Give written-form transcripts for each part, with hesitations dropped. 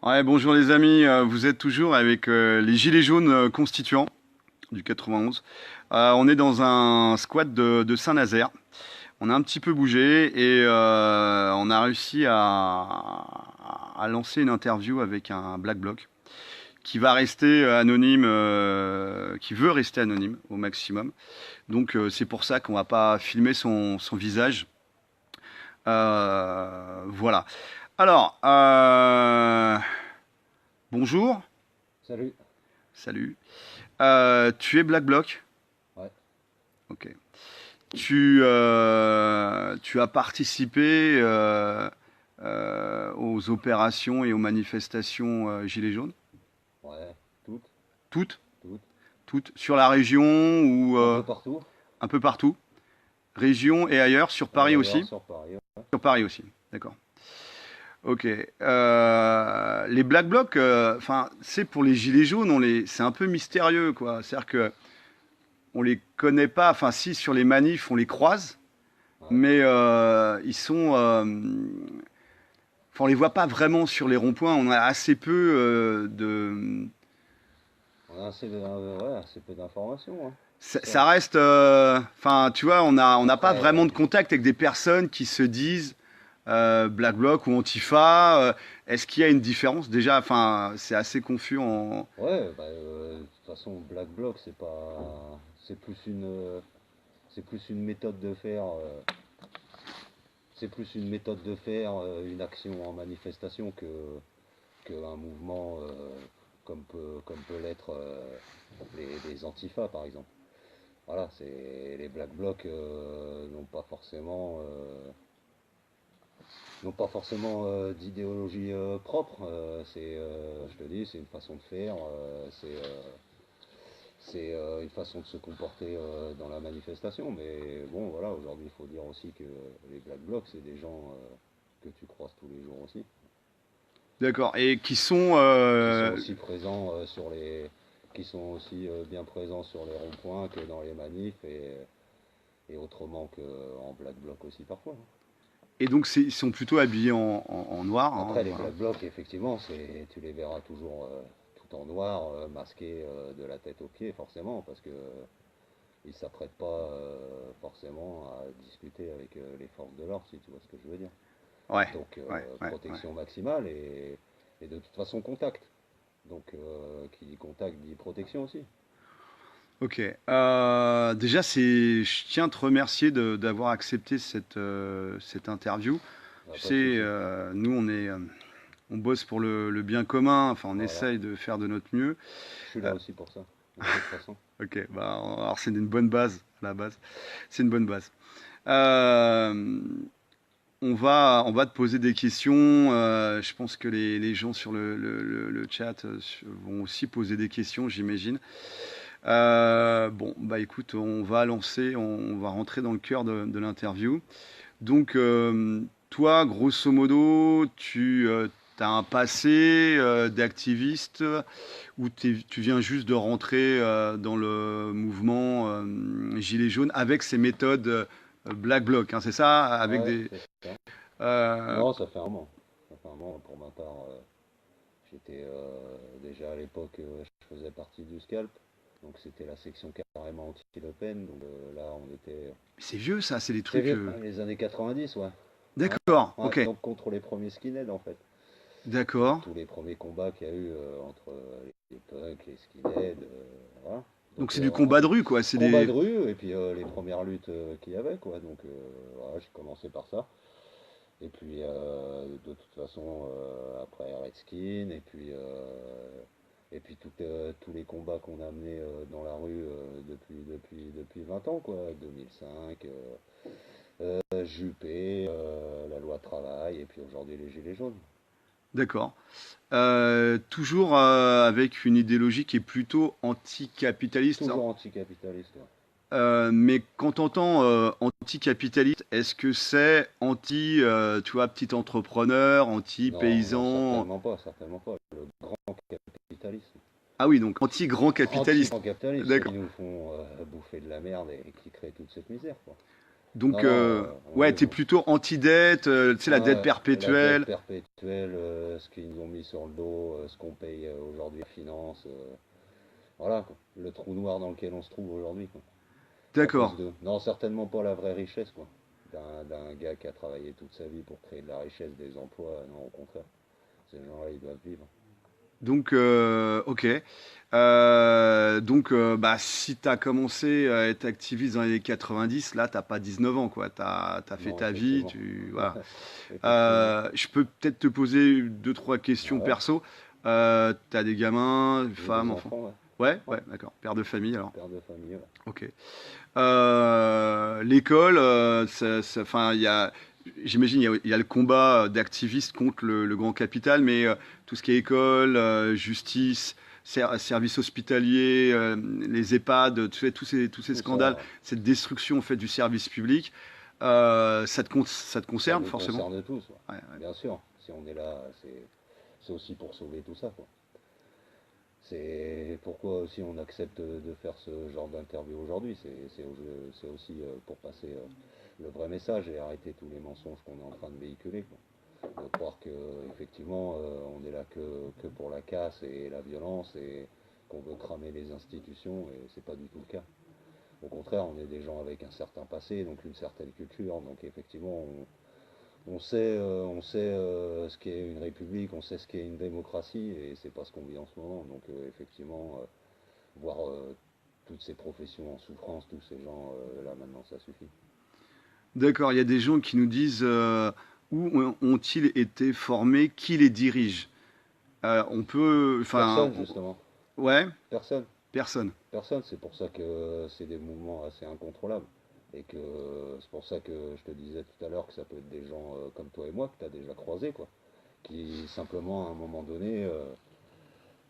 Ouais, bonjour les amis, vous êtes toujours avec les Gilets jaunes constituants du 91. On est dans un squat de Saint-Nazaire. On a un petit peu bougé et on a réussi à lancer une interview avec un Black Bloc qui va rester anonyme, qui veut rester anonyme au maximum. Donc c'est pour ça qu'on va pas filmer son visage. Voilà. Alors, bonjour, Salut. salut. Tu es Black Bloc? Ouais. Ok. Tu as participé aux opérations et aux manifestations Gilets jaunes? Ouais. Toutes. Toutes? Toutes. Toutes? Sur la région ou Un peu partout. un peu partout? Région et ailleurs? Sur Et Paris ailleurs aussi? sur Paris. Ouais. Sur Paris aussi, d'accord. Ok. Les Black Blocs, enfin, c'est pour les Gilets jaunes, c'est un peu mystérieux, quoi. C'est-à-dire que on les connaît pas. Enfin, si sur les manifs, on les croise, Ouais. mais ils sont. Enfin, on les voit pas vraiment sur les ronds-points. On a assez peu de. On a assez peu d'informations, hein. Ça Ça. reste. Enfin, tu vois, on n'a pas Après, vraiment de contact avec des personnes qui se disent Black Bloc ou Antifa. Est-ce qu'il y a une différence? Déjà, enfin, c'est assez confus en. de toute façon, Black Bloc, c'est plus une méthode de faire, une action en manifestation qu'un mouvement comme peut l'être les Antifa, par exemple. Voilà, c'est les Black Blocs n'ont pas forcément d'idéologie propre. Je te dis, c'est une façon de faire, c'est une façon de se comporter dans la manifestation. Mais bon, voilà, aujourd'hui, il faut dire aussi que les Black Blocs, c'est des gens que tu croises tous les jours aussi, D'accord. Et qui sont. qui sont aussi présents qui sont aussi bien présents sur les ronds-points que dans les manifs et autrement qu'en Black Bloc aussi parfois, hein. Et donc, ils sont plutôt habillés en noir, hein, Après, les voilà. Black Blocs, effectivement, tu les verras toujours tout en noir, masqués de la tête aux pieds, forcément, parce que ils s'apprêtent pas forcément à discuter avec les forces de l'ordre, si tu vois ce que je veux dire. Ouais, Donc, ouais, ouais, ouais. protection maximale et de toute façon contact. Donc, qui dit contact dit protection aussi. Ok. Déjà, je tiens à te remercier d'avoir accepté cette interview. Tu Pas de sais, souci. nous, on bosse pour le bien commun. Enfin, on Voilà. essaye de faire de notre mieux. Je suis là aussi pour ça, de toute façon. Ok. Bah, alors, c'est une bonne base à la base. C'est une bonne base. Euh, on va te poser des questions. Je pense que les gens sur le chat vont aussi poser des questions, j'imagine. Bon, bah écoute, on va rentrer dans le cœur de l'interview. Donc, toi, grosso modo, tu as un passé d'activiste ou tu viens juste de rentrer dans le mouvement Gilets jaunes avec ces méthodes Black Bloc, hein, c'est ça? Avec Ouais, des. c'est ça. euh, Non, ça fait un moment. Ça fait un moment pour ma part. J'étais déjà à l'époque, je faisais partie du Scalp, donc c'était la section carrément anti-Le Pen. Donc là, on était. c'est vieux ça, c'est des C'est trucs. vieux, hein, les années 90, ouais. Ouais, D'accord, ouais, ok. donc contre les premiers skinheads en fait. Donc D'accord. tous les premiers combats qu'il y a eu entre les punks, les skinheads, voilà. Donc Donc c'est du combat de rue, quoi. C'est combat de des. rue et puis les premières luttes qu'il y avait quoi. Donc voilà, j'ai commencé par ça. Et puis de toute façon après Redskin et puis tous les combats qu'on a menés dans la rue depuis 20 ans quoi, 2005, Juppé, la loi travail et puis aujourd'hui les gilets jaunes. D'accord. Toujours avec une idéologie qui est plutôt anticapitaliste. Toujours anticapitaliste, ouais. Mais quand on entend anticapitaliste, est-ce que c'est anti, tu vois, petit entrepreneur, Non, non, anti-paysan? certainement pas. Le grand capitalisme. Ah oui, donc anti-grand capitaliste. Anti-grand capitalisme, ceux qui D'accord. nous font bouffer de la merde et qui créent toute cette misère, quoi. Donc, Non, non, ouais, oui, t'es bon. plutôt anti-dette, tu sais, la dette Ouais, la dette perpétuelle. perpétuelle, ce qu'ils nous ont mis sur le dos, ce qu'on paye aujourd'hui en finance, voilà, quoi. Le trou noir dans lequel on se trouve aujourd'hui, quoi. À D'accord. cause de. Non, certainement pas la vraie richesse, quoi. D'un gars qui a travaillé toute sa vie pour créer de la richesse, des emplois, non, au contraire. Ces gens-là, ils doivent vivre. Donc, ok. Donc, bah, si tu as commencé à être activiste dans les années 90, là, t'as pas 19 ans, quoi. T'as fait Non, ta vie, effectivement. voilà. Effectivement. Je peux peut-être te poser deux, trois questions Ouais, perso. T'as des gamins, j'ai femmes, des enfants? enfants, ouais. Ouais, Ouais, ouais, d'accord. Père de famille, alors. père de famille, ouais. Ok. L'école, enfin, j'imagine, il y a le combat d'activistes contre le grand capital, mais tout ce qui est école, justice, services hospitaliers, les EHPAD, tu sais, tous ces Tout scandales, ça, cette destruction en fait du service public, ça te ça concerne nous forcément. concerne tous, ouais. Ouais, ouais. Bien sûr. Si on est là, c'est aussi pour sauver tout ça, quoi. C'est pourquoi aussi on accepte de faire ce genre d'interview aujourd'hui. C'est aussi pour passer le vrai message et arrêter tous les mensonges qu'on est en train de véhiculer, quoi. De croire que effectivement on est là que pour la casse et la violence et qu'on veut cramer les institutions et c'est pas du tout le cas. Au contraire, on est des gens avec un certain passé, donc une certaine culture, donc effectivement on sait ce qu'est une république, on sait ce qu'est une démocratie, et c'est pas ce qu'on vit en ce moment. Donc effectivement, voir toutes ces professions en souffrance, tous ces gens là maintenant, ça suffit. D'accord, il y a des gens qui nous disent où ont-ils été formés, qui les dirige? On peut, enfin, Personne justement, ouais, personne, personne. personne. C'est pour ça que c'est des mouvements assez incontrôlables. Et que c'est pour ça que je te disais tout à l'heure que ça peut être des gens comme toi et moi que tu as déjà croisés, quoi. Qui simplement à un moment donné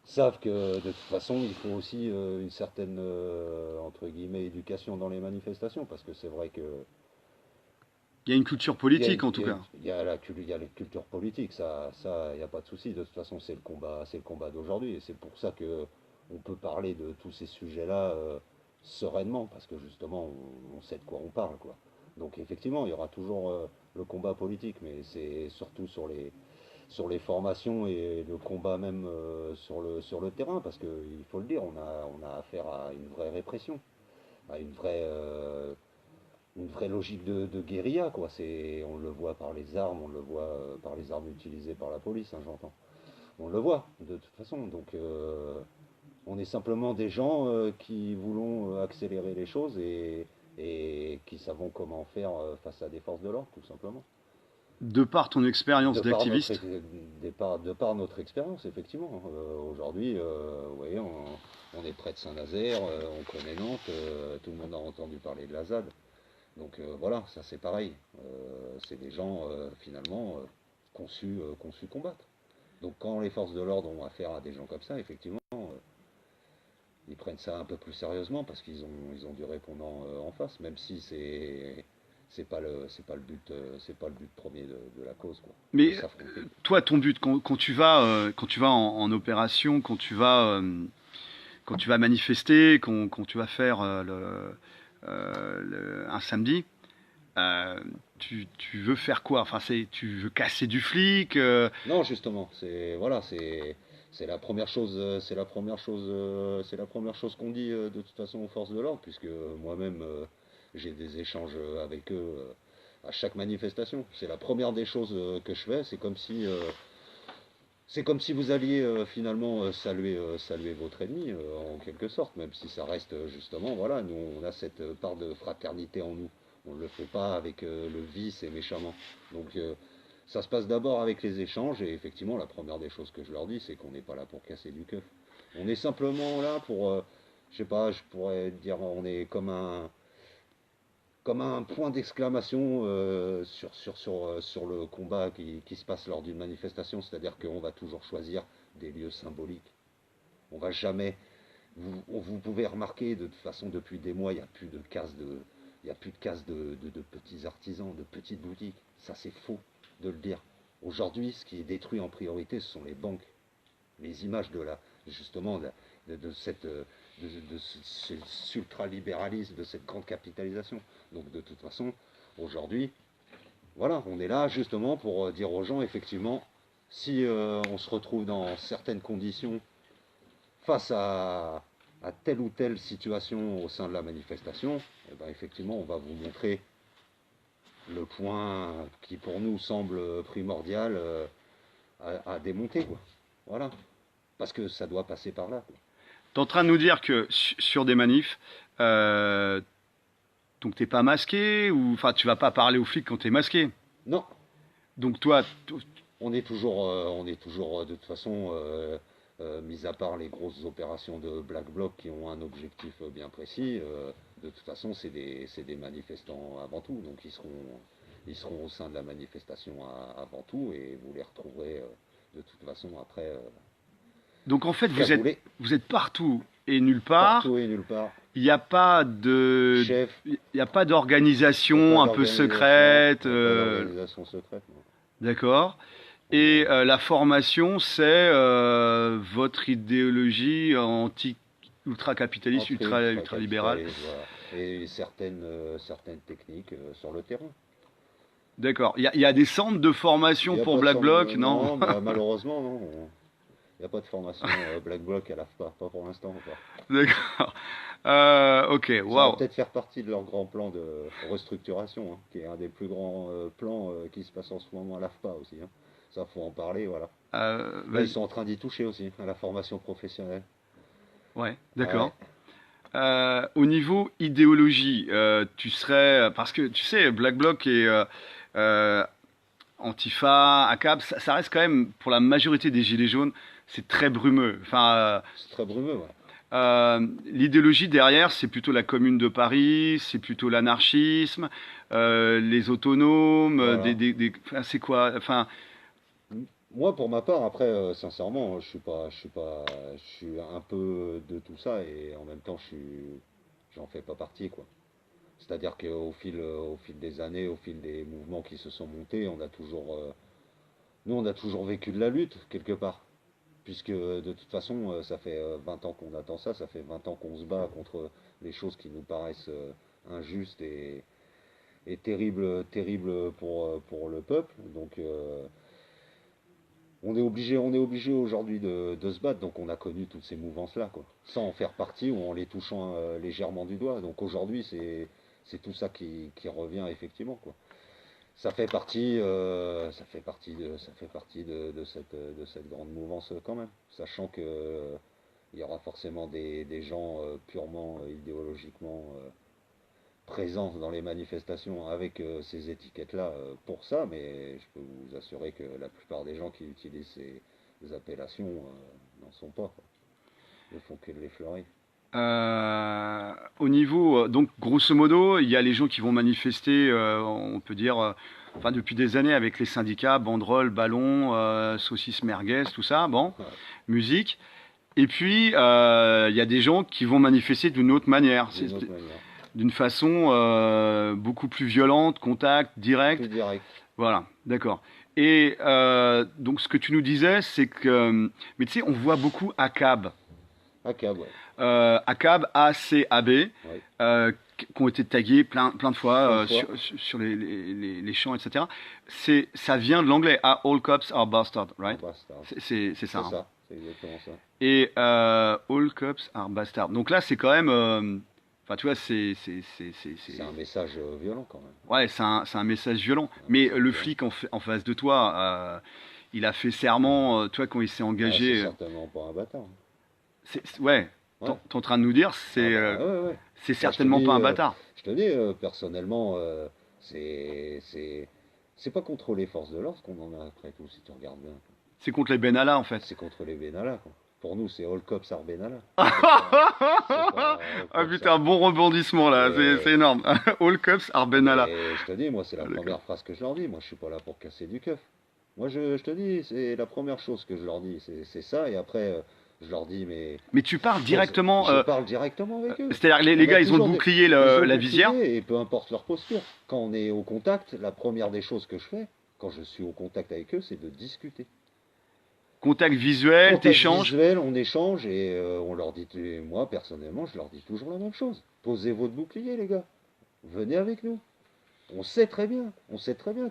savent que de toute façon il faut aussi une certaine entre guillemets éducation dans les manifestations parce que c'est vrai que Il y a une culture politique en tout cas. il y a les cultures politiques, ça il n'y a pas de souci. De toute façon c'est le combat d'aujourd'hui et c'est pour ça que on peut parler de tous ces sujets-là sereinement parce que justement on sait de quoi on parle, quoi. Donc effectivement il y aura toujours le combat politique mais c'est surtout sur les formations et le combat même sur le terrain, parce qu'il faut le dire, on a affaire à une vraie répression, à une vraie logique de guérilla, quoi. On le voit par les armes, on le voit par les armes utilisées par la police, hein, j'entends. On le voit, de toute façon. Donc, on est simplement des gens qui voulons accélérer les choses et qui savons comment faire face à des forces de l'ordre, tout simplement. De par ton expérience De par notre, d'activiste, de par notre expérience, effectivement. Aujourd'hui, vous voyez, on est près de Saint-Nazaire, on connaît Nantes, tout le monde a entendu parler de la ZAD. Donc voilà, ça c'est pareil. C'est des gens finalement conçus combattre. Donc quand les forces de l'ordre ont affaire à des gens comme ça, effectivement, ils prennent ça un peu plus sérieusement parce ils ont du répondant en face, même si c'est pas le but c'est pas le but premier de la cause, quoi, de mais s'affronter. toi, ton but quand tu vas en opération, quand tu vas manifester, quand tu vas faire un samedi, euh, tu veux faire quoi? Enfin, tu veux casser du flic? Non, justement, c'est la première chose, c'est la première chose qu'on dit de toute façon aux forces de l'ordre, puisque moi-même j'ai des échanges avec eux à chaque manifestation. C'est la première des choses que je fais. C'est comme si vous alliez finalement saluer votre ennemi en quelque sorte, même si ça reste justement, voilà, nous on a cette part de fraternité en nous. On ne le fait pas avec le vice et méchamment. Donc ça se passe d'abord avec les échanges et effectivement la première des choses que je leur dis c'est qu'on n'est pas là pour casser du keuf. On est simplement là pour, je sais pas, je pourrais dire on est comme un point d'exclamation sur le combat qui se passe lors d'une manifestation, c'est-à-dire qu'on va toujours choisir des lieux symboliques. On va jamais. Vous pouvez remarquer de toute façon depuis des mois, il n'y a plus de cases il y a plus de cases de petits artisans, de petites boutiques. Ça c'est faux de le dire. Aujourd'hui, ce qui est détruit en priorité, ce sont les banques, les images de la justement de cette de ce ultralibéralisme, de cette grande capitalisation. Donc de toute façon, Aujourd'hui, voilà, on est là justement pour dire aux gens, effectivement, si on se retrouve dans certaines conditions face à telle ou telle situation au sein de la manifestation, eh ben, effectivement, on va vous montrer le point qui pour nous semble primordial à démonter, quoi. Voilà. Parce que ça doit passer par là, quoi. T'es en train de nous dire que sur des manifs, euh, donc t'es pas masqué ou enfin tu vas pas parler aux flics quand t'es masqué. Non, Donc toi, on est toujours de toute façon, mis à part les grosses opérations de Black Bloc qui ont un objectif bien précis, de toute façon c'est des manifestants avant tout, donc ils seront au sein de la manifestation avant tout et vous les retrouverez de toute façon après donc en fait cagoulés vous êtes partout et nulle part. partout et nulle part. Il n'y a pas de Chef, il n'y a pas il n'y a d'organisation pas un peu d'organisation, secrète. il n'y a pas d'organisation secrète. Non. D'accord. On Et est, la formation, c'est votre idéologie anti-ultra-capitaliste, ultra-libérale. ultra-capitaliste, voilà. Et certaines techniques sur le terrain. D'accord. Il y a des centres de Il formation n'y a pour pas de Black Bloc, non? non, malheureusement, non. Il n'y a pas de formation Black Bloc à l'AFPA, pas pour l'instant encore. D'accord. Ok, Ça va waouh. peut-être faire partie de leur grand plan de restructuration, hein, qui est un des plus grands plans qui se passe en ce moment à l'AFPA aussi. Hein. Ça, faut en parler, voilà. Là, ils Vas-y. sont en train d'y toucher aussi, à la formation professionnelle. Ouais, Ouais, d'accord. Au niveau idéologie, tu serais... Parce que, tu sais, Black Bloc et euh, Antifa, ACAB, ça reste quand même, pour la majorité des Gilets jaunes, c'est très brumeux. Enfin, c'est très brumeux, ouais. l'idéologie derrière, c'est plutôt la Commune de Paris, c'est plutôt l'anarchisme, les autonomes, Voilà. enfin, c'est quoi? Enfin, Moi, pour ma part, après, sincèrement, je suis un peu de tout ça et en même temps, j'en fais pas partie, quoi. C'est-à-dire au fil des années, au fil des mouvements qui se sont montés, nous, on a toujours vécu de la lutte quelque part, puisque de toute façon, ça fait 20 ans qu'on attend ça, ça fait 20 ans qu'on se bat contre les choses qui nous paraissent injustes et terribles pour le peuple. Donc, on est obligé aujourd'hui de se battre, donc on a connu toutes ces mouvances-là, quoi, sans en faire partie ou en les touchant légèrement du doigt. Donc aujourd'hui, c'est tout ça qui revient effectivement, quoi. Ça fait partie de cette grande mouvance quand même, sachant que il y aura forcément des gens purement idéologiquement présents dans les manifestations avec ces étiquettes-là pour ça, mais je peux vous assurer que la plupart des gens qui utilisent ces appellations n'en sont pas, quoi. Ne font que de l'effleurer. au niveau, donc grosso modo, il y a les gens qui vont manifester, on peut dire, enfin depuis des années avec les syndicats, banderoles, ballons, saucisses merguez, tout ça, bon, Ouais, musique. Et puis, il y a des gens qui vont manifester d'une autre manière, d'une autre manière. d'une façon beaucoup plus violente, contact, direct. Plus direct. Voilà, d'accord. Et donc, ce que tu nous disais, c'est que, mais tu sais, on voit beaucoup ACAB, À cab, ouais. ACAB, ACAB, Ouais. qui ont été tagués plein de fois Plein de fois. sur les champs, etc. Ça vient de l'anglais. Ah, all cops are bastards, Ah right? bah, c'est un- C'est ça. c'est Hein. ça, c'est exactement ça. Et all cops are bastards. Donc là, c'est quand même, enfin, tu vois, C'est un message violent quand même. ouais, c'est un message violent. C'est un Mais message le violent. flic en face de toi, il a fait serment, toi, quand il s'est Ah, c'est engagé. certainement pas un bâtard. Ouais, Ouais. t'es en train de nous dire, Ah bah ouais, ouais. c'est Bah, certainement pas un bâtard. je te dis personnellement, c'est, c'est, c'est pas contre les forces de l'ordre qu'on en a après tout, si tu regardes bien. C'est contre les Benalla, en fait. C'est contre les Benalla, quoi. Pour nous, c'est All Cops are Benalla. C'est pas All Ah Cops are. putain, bon rebondissement là, Et, c'est énorme. All cops are Benalla. et je te dis, moi, c'est la D'accord. première phrase que je leur dis. Moi, je suis pas là pour casser du keuf. Moi, je te dis, c'est la première chose que je leur dis, c'est ça. Et après, je leur dis, mais Mais tu parles directement, je parle directement avec eux. c'est-à-dire les On a gars, ils ont le toujours bouclier, ils ont le la visière. bouclier et peu importe leur posture. Quand on est au contact, la première des choses que je fais, quand je suis au contact avec eux, c'est de discuter. Contact visuel, Contact t'échanges. visuel, on échange et on leur dit, et moi personnellement, je leur dis toujours la même chose. Posez votre bouclier, les gars. Venez avec nous. on sait très bien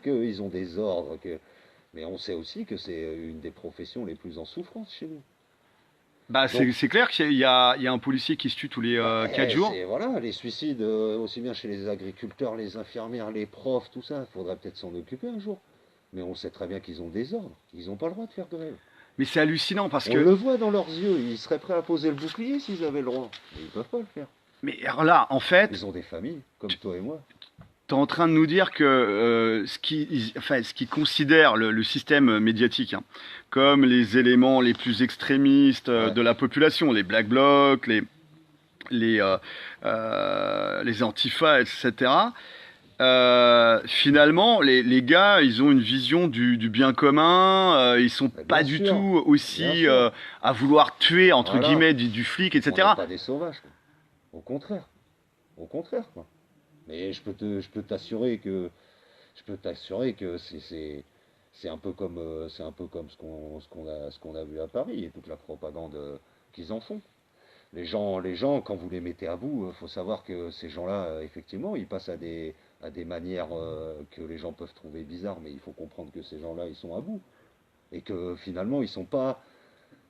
qu'ils ont des ordres, mais on sait aussi que c'est une des professions les plus en souffrance chez nous. Bah, Donc, c'est clair il y a un policier qui se tue tous les 4 jours. c'est voilà, les suicides, aussi bien chez les agriculteurs, les infirmières, les profs, tout ça, il faudrait peut-être s'en occuper un jour. Mais on sait très bien qu'ils ont des ordres, ils n'ont pas le droit de faire grève. Mais c'est hallucinant parce On le que, voit dans leurs yeux, ils seraient prêts à poser le bouclier s'ils avaient le droit. Mais ils peuvent pas le faire. mais alors là, en fait, Ils ont des familles, comme toi et moi. tu es en train de nous dire que ce qui considère le système médiatique hein, comme les éléments les plus extrémistes Ouais, de la population, les Black Blocs, les, les antifas, etc. Finalement, les gars, ils ont une vision du bien commun. Ils sont mais pas du tout bien aussi sûr. à vouloir tuer entre Voilà, guillemets du flic, on n'est etc. pas des sauvages, quoi. Au contraire, au contraire, quoi. Mais je peux t'assurer que, c'est un peu comme, ce qu'on a vu à Paris et toute la propagande qu'ils en font. Les gens, quand vous les mettez à bout, faut savoir que ces gens-là, effectivement, ils passent à des manières que les gens peuvent trouver bizarres, mais il faut comprendre que ces gens-là, ils sont à bout. Et que finalement, ils sont pas.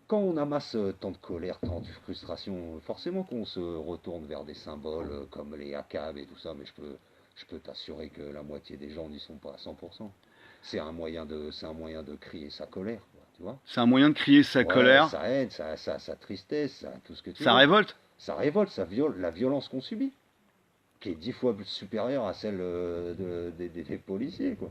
Quand on amasse tant de colère, tant de frustration, forcément qu'on se retourne vers des symboles comme les ACAB et tout ça, mais je peux t'assurer que la moitié des gens n'y sont pas à 100%. C'est un moyen de crier sa colère, quoi, tu vois. C'est un moyen de crier sa Ouais, colère, ça aide, sa tristesse, ça, tout ce que tu sa veux. révolte. Ça révolte, ça viole la violence qu'on subit, qui est 10 fois supérieure à celle des policiers, quoi.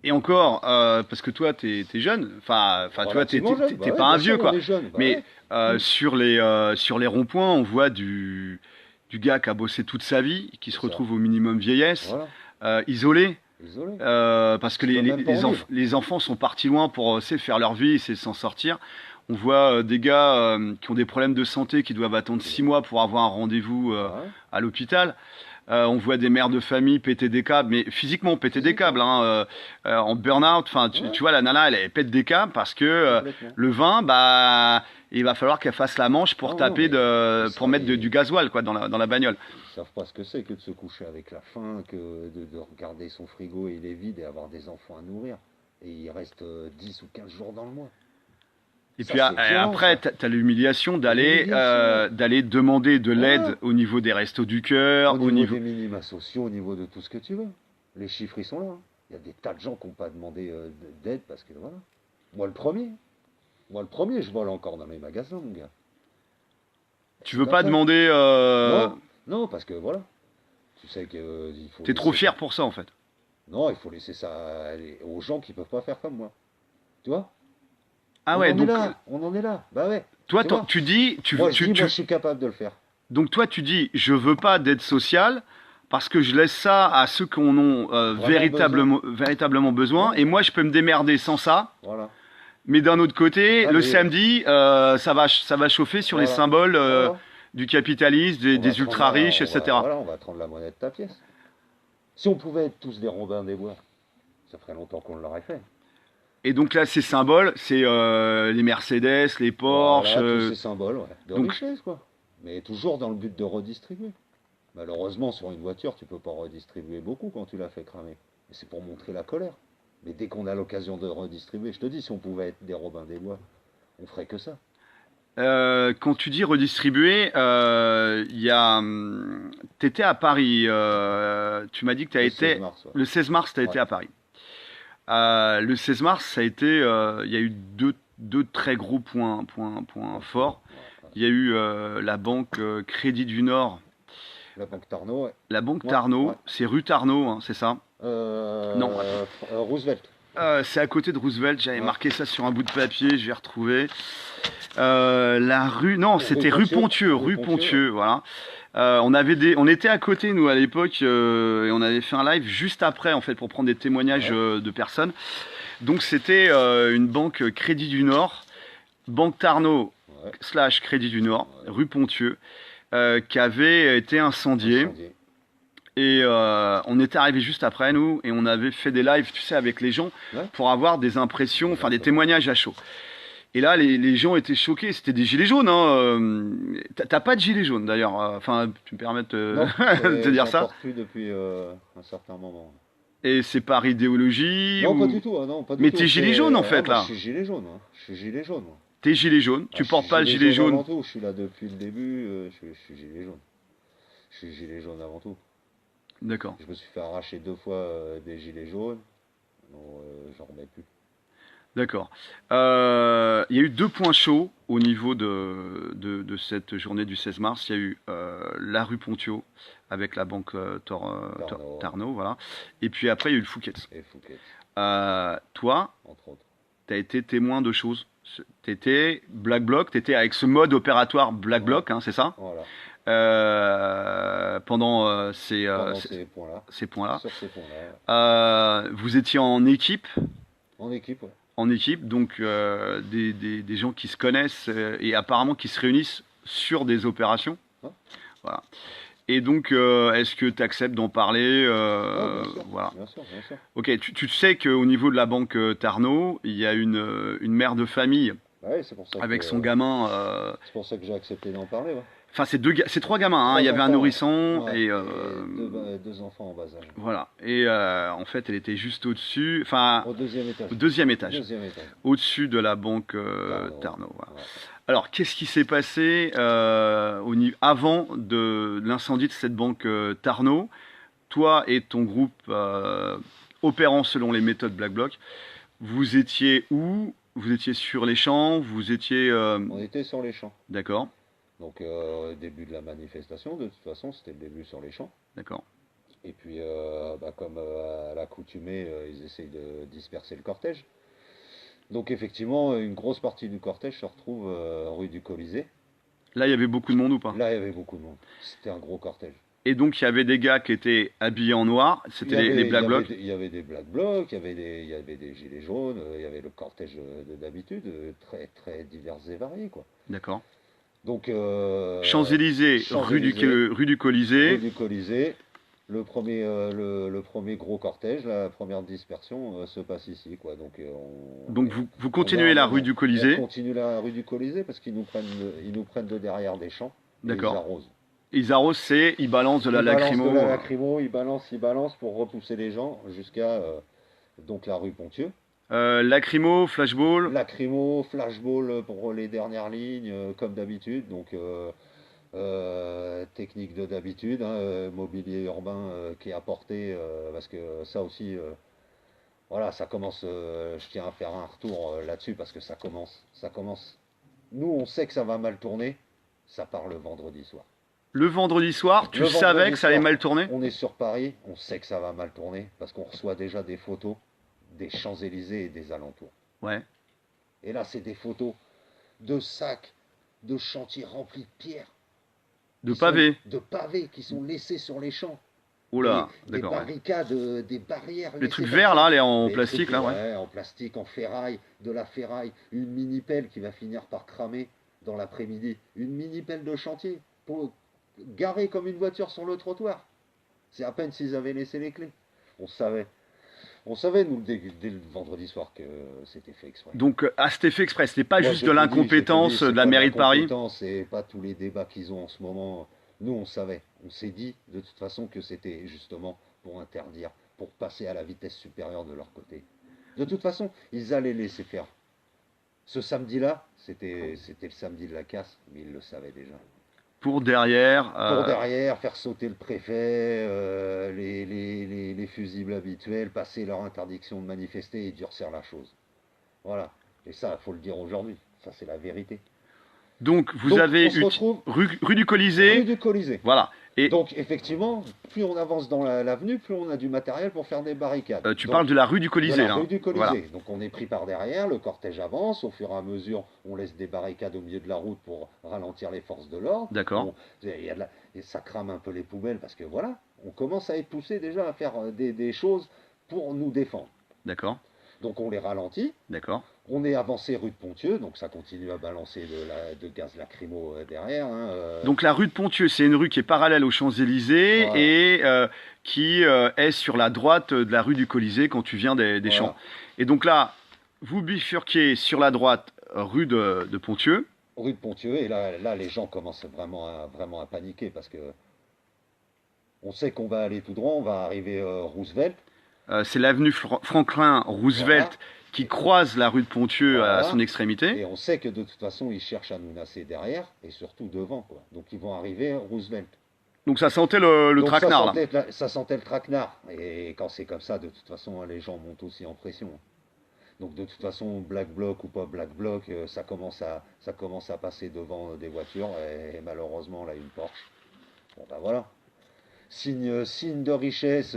Et encore, parce que toi, t'es jeune, enfin, tu vois, Relativement jeune, bah t'es ouais, pas un bien vieux, sûr, on quoi. est jeune, bah Mais ouais. Hmm. sur les ronds-points, on voit du gars qui a bossé toute sa vie, qui C'est se ça. retrouve au minimum vieillesse, Voilà, isolé, isolé. parce que Qui peuvent même pas en vivre. les enfants sont partis loin pour faire leur vie, c'est s'en sortir. On voit des gars qui ont des problèmes de santé, qui doivent attendre 6 mois pour avoir un rendez-vous Ouais, à l'hôpital. On voit des mères de famille péter des câbles, mais physiquement péter des câbles, physiquement. hein, en burn-out. Enfin, Ouais, tu vois, la nana, elle pète des câbles parce que complètement. le vin, bah, il va falloir qu'elle fasse la manche Ah pour non, mais pour mettre du gasoil quoi dans la bagnole. ils savent pas ce que c'est que de se coucher avec la faim, que de regarder son frigo et il est vide et avoir des enfants à nourrir. Et il reste 10 ou 15 jours dans le mois. Et Ça, puis c'est violent, après, ça. t'as l'humiliation L'humiliation. d'aller demander de l'aide Voilà. au niveau des restos du Au cœur, au niveau niveau. des minima sociaux, au niveau de tout ce que tu veux. Les chiffres, ils sont là, hein. Il y a des tas de gens qui n'ont pas demandé d'aide parce que voilà. Moi le premier. Moi le premier, je vole encore dans les magasins, mon gars. Et Tu c'est veux pas pas fait. demander. Non, non, parce que voilà. Tu sais que il faut T'es trop laisser. fier pour ça en fait. Non, il faut laisser ça aux gens qui peuvent pas faire comme moi. Tu vois? Ah On ouais, en est donc là, on en est là. Bah ouais. toi Tu vois? tu dis, Moi je dis, moi je suis capable de le faire. donc toi tu dis, je veux pas d'aide sociale parce que je laisse ça à ceux qui en ont Vraiment besoin. véritablement besoin, Ouais, et moi je peux me démerder sans ça. voilà. Mais d'un autre côté, Ah le mais samedi, ça va chauffer sur les voilà. symboles Voilà. du capitalisme, des ultra riches, etc. Voilà, on va te rendre la monnaie de ta pièce. Si on pouvait être tous des Robins des Bois, ça ferait longtemps qu'on l'aurait fait. Et donc là, ces symboles, c'est les Mercedes, les Porsche. Voilà, tous ces symboles, ouais, de Donc, richesse, quoi. Mais toujours dans le but de redistribuer. Malheureusement, sur une voiture, tu peux pas redistribuer beaucoup quand tu l'as fait cramer. Mais c'est pour montrer la colère. Mais dès qu'on a l'occasion de redistribuer, je te dis, si on pouvait être des Robins des Bois, on ferait que ça. quand tu dis redistribuer, t'étais à Paris. Tu m'as dit que tu as Le 16 été mars, ouais. le 16 mars, tu as Ouais, été à Paris. Le 16 mars, ça a été, il y a eu deux très gros points point fort. forts. Ouais, ouais. Il y a eu la banque Crédit du Nord, La banque Tarnot, ouais. la banque Ouais, ouais. Tarnot, c'est rue Tarnot, hein, c'est ça? Non, attends. Roosevelt. C'est à côté de Roosevelt, j'avais Ouais. marqué ça sur un bout de papier, je vais retrouver. La rue, non, Rue c'était rue Pontieux. Pontieux, Rue rue Pontieux, ouais. Pontieux, voilà. On était à côté nous à l'époque et on avait fait un live juste après en fait pour prendre des témoignages Ouais, de personnes. Donc c'était une banque Crédit du Nord, banque Tarnot ouais, slash Crédit du Nord, ouais. rue Pontieux, qui avait été incendiée. Incendié. Et on était arrivé juste après nous et on avait fait des lives, tu sais, avec les gens Ouais, pour avoir des impressions, enfin des exactement. témoignages à chaud. Et là, les gens étaient choqués. C'était des gilets jaunes. Hein. T'as pas de gilets jaunes d'ailleurs. Enfin, tu me permets Non, de te dire j'en ça. porte plus depuis un certain moment. Et c'est par idéologie Non, pas ou. du tout, non, pas du Mais tout. t'es gilet jaune en fait Moi, je là. suis gilet jaune, hein. Je suis gilet jaune, moi. T'es gilet jaune. Ah, Tu je suis portes pas le gilet gilet jaune jaune. avant tout. Je suis là depuis le début. Je suis gilet jaune. Je suis gilet jaune avant tout. D'accord. Je me suis fait arracher 2 fois des gilets jaunes. Non, j'en remets plus. D'accord. Il y a eu deux points chauds au niveau de cette journée du 16 mars. Il y a eu la rue Ponthieu avec la banque Carnot Tarnot, voilà. Et puis après, il y a eu le Fouquet's. et Fouquet, Toi, entre autres. tu as été témoin de choses. Tu étais Black Bloc, tu étais avec ce mode opératoire Black Ouais, Bloc, hein, c'est ça? voilà. Pendant Pendant ces points-là, ces points-là. sur ces points-là, Vous étiez en équipe, en équipe, ouais. donc des gens qui se connaissent et apparemment qui se réunissent sur des opérations. Ouais. Voilà. Et donc, est-ce que tu acceptes d'en parler Oh, bien sûr, voilà. bien sûr, bien sûr. Ok, tu sais qu'au niveau de la banque Tarnot, il y a une mère de famille Bah ouais, c'est pour ça avec son que gamin. c'est pour ça que j'ai accepté d'en parler, ouais. Enfin, c'est trois gamins. Hein. Il Trois y avait un enfants, nourrisson ouais, et deux enfants en bas âge. voilà. Et en fait, elle était juste au-dessus, enfin, Au deuxième étage. au deuxième étage, Deuxième étage. au-dessus de la banque Tarnot, Tarnot. Voilà. ouais. Alors, qu'est-ce qui s'est passé avant de l'incendie de cette banque Tarnot? Toi et ton groupe opérant selon les méthodes Black Bloc, vous étiez où? Vous étiez sur les champs? Vous étiez On était sur les champs. d'accord, Donc, début de la manifestation, de toute façon, c'était le début sur les champs. d'accord. Et puis, comme à l'accoutumée, ils essayent de disperser le cortège. Donc, effectivement, une grosse partie du cortège se retrouve rue du Colisée. Là, il y avait beaucoup de monde ou pas? Là, il y avait beaucoup de monde. C'était un gros cortège. Et donc, il y avait des gars qui étaient habillés en noir. C'était les Black Blocs. Il y avait des Black Blocs, il y avait des gilets jaunes, il y avait le cortège d'habitude, très, très divers et variés, quoi. D'accord. Donc, Champs-Élysées, Champs-Élysées, rue du rue Colisée. du Colisée, le premier gros cortège, la première dispersion se passe ici, quoi. Donc, Donc, vous on est continuez en la mode- rue du on Colisée. continue la rue du Colisée parce ils nous prennent de derrière des champs et ils D'accord. arrosent. Ils arrosent, ils balancent de la Ils balancent lacrymo. de la lacrymo, ils balancent pour repousser les gens jusqu'à donc la rue Ponthieu. Lacrymo, flashball. Lacrymo, flashball pour les dernières lignes, comme d'habitude. Donc technique de d'habitude, hein, mobilier urbain qui est apporté parce que ça aussi, voilà, ça commence. Je tiens à faire un retour là-dessus parce que ça commence. Nous, on sait que ça va mal tourner. Ça part le vendredi soir. Le vendredi soir, tu Le savais vendredi que ça allait soir, mal tourner? on est sur Paris, on sait que ça va mal tourner parce qu'on reçoit déjà des photos des Champs-Élysées et des alentours. Ouais. Et là, c'est des photos de sacs, de chantiers remplis de pierres, De pavés. de pavés qui sont laissés sur les champs. Oh là, Des d'accord. Ouais. barricades, des barrières Les laissées trucs comme verts ça. là, les en Les plastique trucs, là, ouais. ouais, en plastique, en ferraille, de la ferraille, une mini-pelle qui va finir par cramer dans l'après-midi, une mini-pelle de chantier, garée comme une voiture sur le trottoir. C'est à peine s'ils avaient laissé les clés. On savait. On savait, nous, dès le vendredi soir, que c'était fait exprès. Donc, c'était fait exprès. C'était pas Moi, juste je de te dis, l'incompétence c'est de la pas mairie de Paris. l'incompétence et pas tous les débats qu'ils ont en ce moment. Nous, on savait. On s'est dit, de toute façon, que c'était justement pour interdire, pour passer à la vitesse supérieure de leur côté. De toute façon, ils allaient laisser faire. Ce samedi-là, c'était le samedi de la casse, mais ils le savaient déjà. Pour derrière. Pour derrière, faire sauter le préfet, les fusibles habituels, passer leur interdiction de manifester et durcir la chose. Voilà. Et ça, il faut le dire aujourd'hui. Ça, c'est la vérité. Donc, vous Donc, avez on se retrouve rue du Colisée. rue du Colisée. Voilà. Et Donc, effectivement, plus on avance dans l'avenue, plus on a du matériel pour faire des barricades. tu Donc, parles de la rue du de Colisée, la là. rue du Colisée. Voilà. Donc on est pris par derrière, le cortège avance, au fur et à mesure on laisse des barricades au milieu de la route pour ralentir les forces de l'ordre. D'accord. Et ça crame un peu les poubelles parce que voilà, on commence à être poussé déjà à faire des choses pour nous défendre. D'accord. Donc on les ralentit, D'accord. on est avancé rue de Ponthieu, donc ça continue à balancer de gaz lacrymo derrière. Hein, Donc, la rue de Ponthieu, c'est une rue qui est parallèle aux Champs-Élysées Voilà. et qui est sur la droite de la rue du Colisée quand tu viens des Voilà. Champs. Et donc là, vous bifurquez sur la droite, rue de Pontieux. Rue de Pontieux, et là les gens commencent vraiment à paniquer parce que on sait qu'on va aller tout droit, on va arriver Roosevelt, C'est l'avenue Franklin voilà, Roosevelt qui et, croise la rue de Pontieux à son voilà, extrémité. et on sait que de toute façon ils cherchent à nous nasser derrière et surtout devant, quoi. Donc ils vont arriver Roosevelt. Donc ça sentait le Donc traquenard là. ça sentait le traquenard. Et quand c'est comme ça, de toute façon, les gens montent aussi en pression. Donc de toute façon, Black Bloc ou pas Black Bloc, ça commence à passer devant des voitures et malheureusement là une Porsche. Bon ben voilà. Signe de richesse,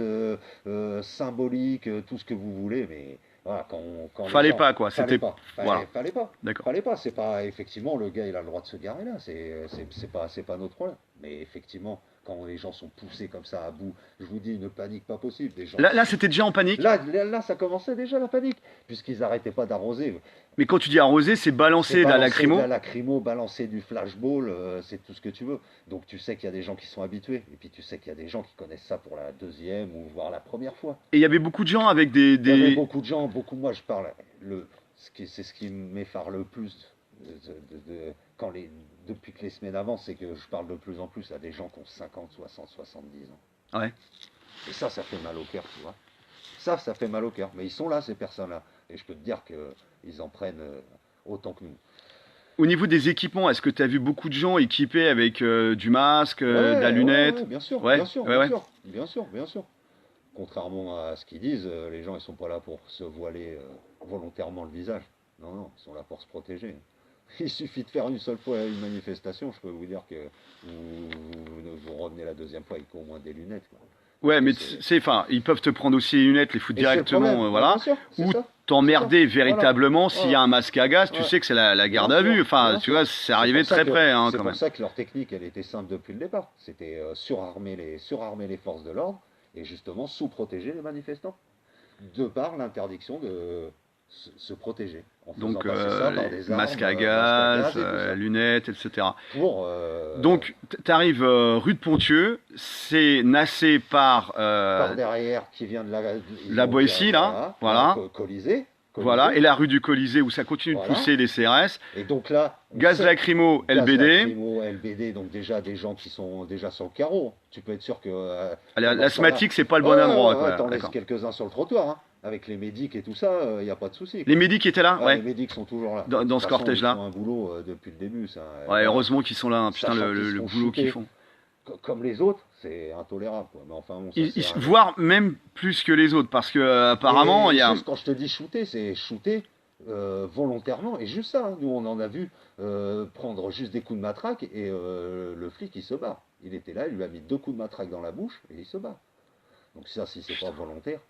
symbolique, tout ce que vous voulez, mais voilà, quand les Fallait gens. pas quoi. Fallait C'était pas, voilà. fallait pas, D'accord. fallait pas, c'est pas, effectivement, le gars il a le droit de se garer là, c'est pas notre problème. Mais effectivement, quand les gens sont poussés comme ça à bout, je vous dis une panique pas possible, des gens. Là c'était déjà en panique. Ça commençait déjà la panique, puisqu'ils arrêtaient pas d'arroser. Mais quand tu dis arroser, c'est C'est balancer de la balancer de lacrymo. la lacrymo, balancer du flashball, c'est tout ce que tu veux. Donc tu sais qu'il y a des gens qui sont habitués, et puis tu sais qu'il y a des gens qui connaissent ça pour la deuxième ou voire la première fois. Et il y avait beaucoup de gens avec Il y avait beaucoup de gens, moi je parle, c'est ce qui m'effare le plus depuis que les semaines avancent, c'est que je parle de plus en plus à des gens qui ont 50, 60, 70 ans. Ouais. Et ça fait mal au cœur, tu vois. Ça fait mal au cœur. Mais ils sont là, ces personnes-là. Et je peux te dire qu'ils en prennent autant que nous. Au niveau des équipements, est-ce que tu as vu beaucoup de gens équipés avec du masque, de la lunette? Ouais, bien sûr, Ouais, bien sûr, ouais, bien ouais. sûr, bien sûr, bien sûr. Contrairement à ce qu'ils disent, les gens ils sont pas là pour se voiler volontairement le visage. Non, non, ils sont là pour se protéger. Il suffit de faire une seule fois une manifestation, je peux vous dire que vous revenez la deuxième fois avec au moins des lunettes, quoi. Parce Ouais, que mais tu c'est. sais, enfin, ils peuvent te prendre aussi les lunettes, les foutre Et c'est le problème. directement, Bien voilà. sûr, c'est Ou ça. C'est ça. t'emmerder Voilà. véritablement s'il y Voilà. a un masque à gaz, tu Ouais. sais que c'est la Bien garde à vue. sûr, Enfin, bien tu sûr. vois, c'est arrivé très près, hein, C'est quand pour même. ça que leur technique, elle était simple depuis le départ. C'était surarmer les forces de l'ordre et justement sous-protéger les manifestants. De par l'interdiction de se protéger. En faisant Donc, passer ça par les des masques armes, à masques à gaz, gaz et tout ça. lunettes, etc. Pour Donc, t'arrives rue de Pontieux, c'est nassé par derrière qui vient de la Boétie, là, voilà. Colisée. Voilà, et la rue du Colisée où ça continue de Voilà. pousser les CRS. Et donc là, on Gaz sait. lacrymo, Gaz LBD. lacrymo, LBD, donc déjà des gens qui sont déjà sur le carreau. Tu peux être sûr que pendant ce temps-là, L'asthmatique, c'est pas le bon ouais, endroit, ouais, ouais, quoi. t'en laisses D'accord. quelques-uns sur le trottoir, hein. Avec les médics et tout ça, il n'y a pas de souci, Les quoi. médics étaient là, Ah, les ouais, médics sont toujours là. De dans toute ce façon, ils cortège-là. font un boulot depuis le début, ça. Ouais, Voilà. heureusement qu'ils sont là, hein, putain, Sachant qu'ils le seront boulot qu'ils shootés font. comme les autres, c'est intolérable, quoi. Mais enfin bon, ça c'est un autre. Voire même plus que les autres, parce que apparemment, il Et y a. juste quand je te dis shooter, c'est shooter volontairement. Et juste ça, hein. Nous on en a vu prendre juste des coups de matraque et le flic il se bat. Il était là, il lui a mis 2 coups de matraque dans la bouche et il se bat. Donc ça, si c'est pas volontaire,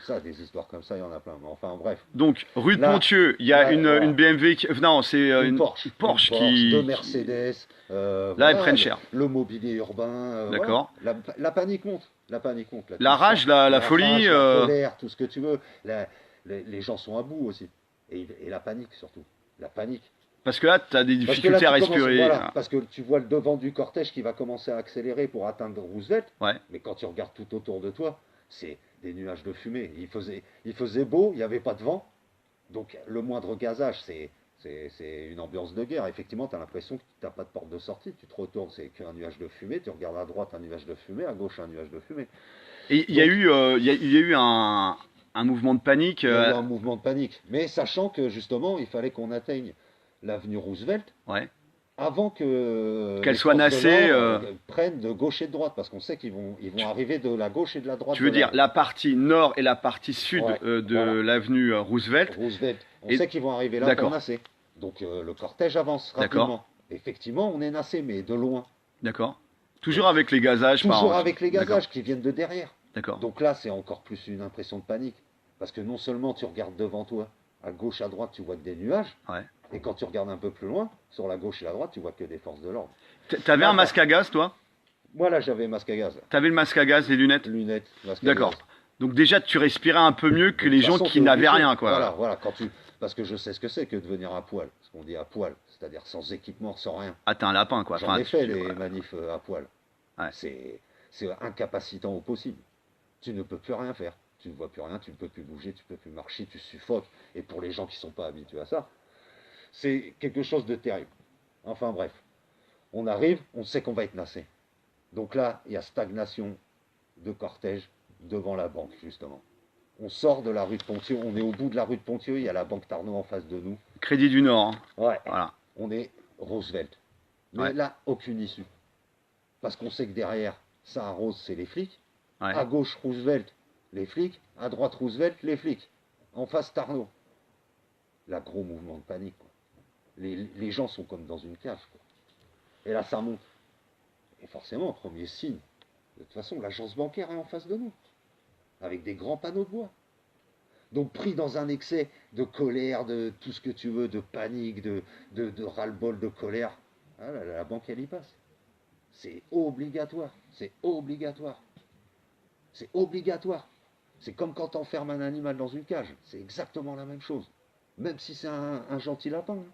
ça, des histoires comme ça, il y en a plein. Mais enfin bref. Donc, rue de Là, Pontieux, il y a une voilà. BMW qui. Non, c'est Une Porsche, Porsche deux qui. Mercedes, Là, elles voilà, prennent cher. le mobilier urbain, voilà. D'accord. La panique monte, la panique monte. Là, tu La le sens. rage, la La folie. rage, la colère, tout ce que tu veux. Les gens sont à bout aussi. Et la panique surtout. La panique. Parce que là, tu as des Parce que là, difficultés à tu commences, respirer. voilà, parce que tu vois le devant du cortège qui va commencer à accélérer pour atteindre Roosevelt. Ouais. Mais quand tu regardes tout autour de toi, c'est des nuages de fumée. Il faisait beau, il n'y avait pas de vent. Donc le moindre gazage, c'est une ambiance de guerre. Effectivement, tu as l'impression que tu n'as pas de porte de sortie. Tu te retournes, c'est qu'un nuage de fumée. Tu regardes à droite, un nuage de fumée. À gauche, un nuage de fumée. Et il y a Donc, eu, il y a eu un mouvement de panique. il y a eu un mouvement de panique. Mais sachant que justement, il fallait qu'on atteigne l'avenue Roosevelt Ouais. avant que Qu'elle les soit forces de nassée. l'ordre prennent de gauche et de droite. Parce qu'on sait ils vont arriver de la gauche et de la droite Tu veux de dire la partie nord et la partie sud Ouais, de voilà. l'avenue Roosevelt. Roosevelt. On Et sait qu'ils vont arriver là pour d'accord, nasser. Donc le cortège avance d'accord, rapidement. Effectivement, on est nassé, mais de loin. d'accord. Toujours Donc, avec les gazages toujours par. avec les D'accord, gazages qui viennent de derrière. d'accord. Donc là, c'est encore plus une impression de panique. Parce que non seulement tu regardes devant toi, à gauche, à droite, tu vois que des nuages. Ouais. Et quand tu regardes un peu plus loin, sur la gauche et la droite, tu vois que des forces de l'ordre. T'avais Là, un masque à gaz, toi? moi, là, j'avais masque à gaz. T'avais le masque à gaz, les lunettes? Lunettes, masque à D'accord. gaz. Donc déjà, tu respirais un peu mieux que De les toute gens façon, qui t'es n'avaient obligé. rien, quoi. Voilà, voilà. Parce que je sais ce que c'est que de venir à poil. Ce qu'on dit à poil. C'est-à-dire sans équipement, sans rien. Ah, t'es un lapin, quoi. J'en Enfin, ai fait des ouais. manifs à poil. Ouais. C'est incapacitant au possible. Tu ne peux plus rien faire. Tu ne vois plus rien, tu ne peux plus bouger, tu ne peux plus marcher, tu suffoques. Et pour les gens qui ne sont pas habitués à ça, C'est quelque chose de terrible. Enfin bref, on arrive, on sait qu'on va être nassé. Donc là, il y a stagnation de cortège devant la banque, justement. On sort de la rue de Pontieux, on est au bout de la rue de Pontieux, il y a la banque Tarnot en face de nous. Crédit du Nord, hein. Ouais, Voilà. on est Roosevelt. Mais Ouais, là, aucune issue. Parce qu'on sait que derrière, ça arrose, c'est les flics. ouais. À gauche, Roosevelt, les flics. À droite, Roosevelt, les flics. En face, Tarnot. Là, gros mouvement de panique, quoi. Les gens sont comme dans une cage, quoi. Et là, ça monte. Et forcément, premier signe. De toute façon, l'agence bancaire est en face de nous. Avec des grands panneaux de bois. Donc pris dans un excès de colère, de tout ce que tu veux, de panique, de ras-le-bol, de colère, ah là, la banque elle y passe. C'est obligatoire, c'est obligatoire, c'est obligatoire. C'est comme quand on enferme un animal dans une cage, c'est exactement la même chose. Même si c'est un gentil lapin. Hein.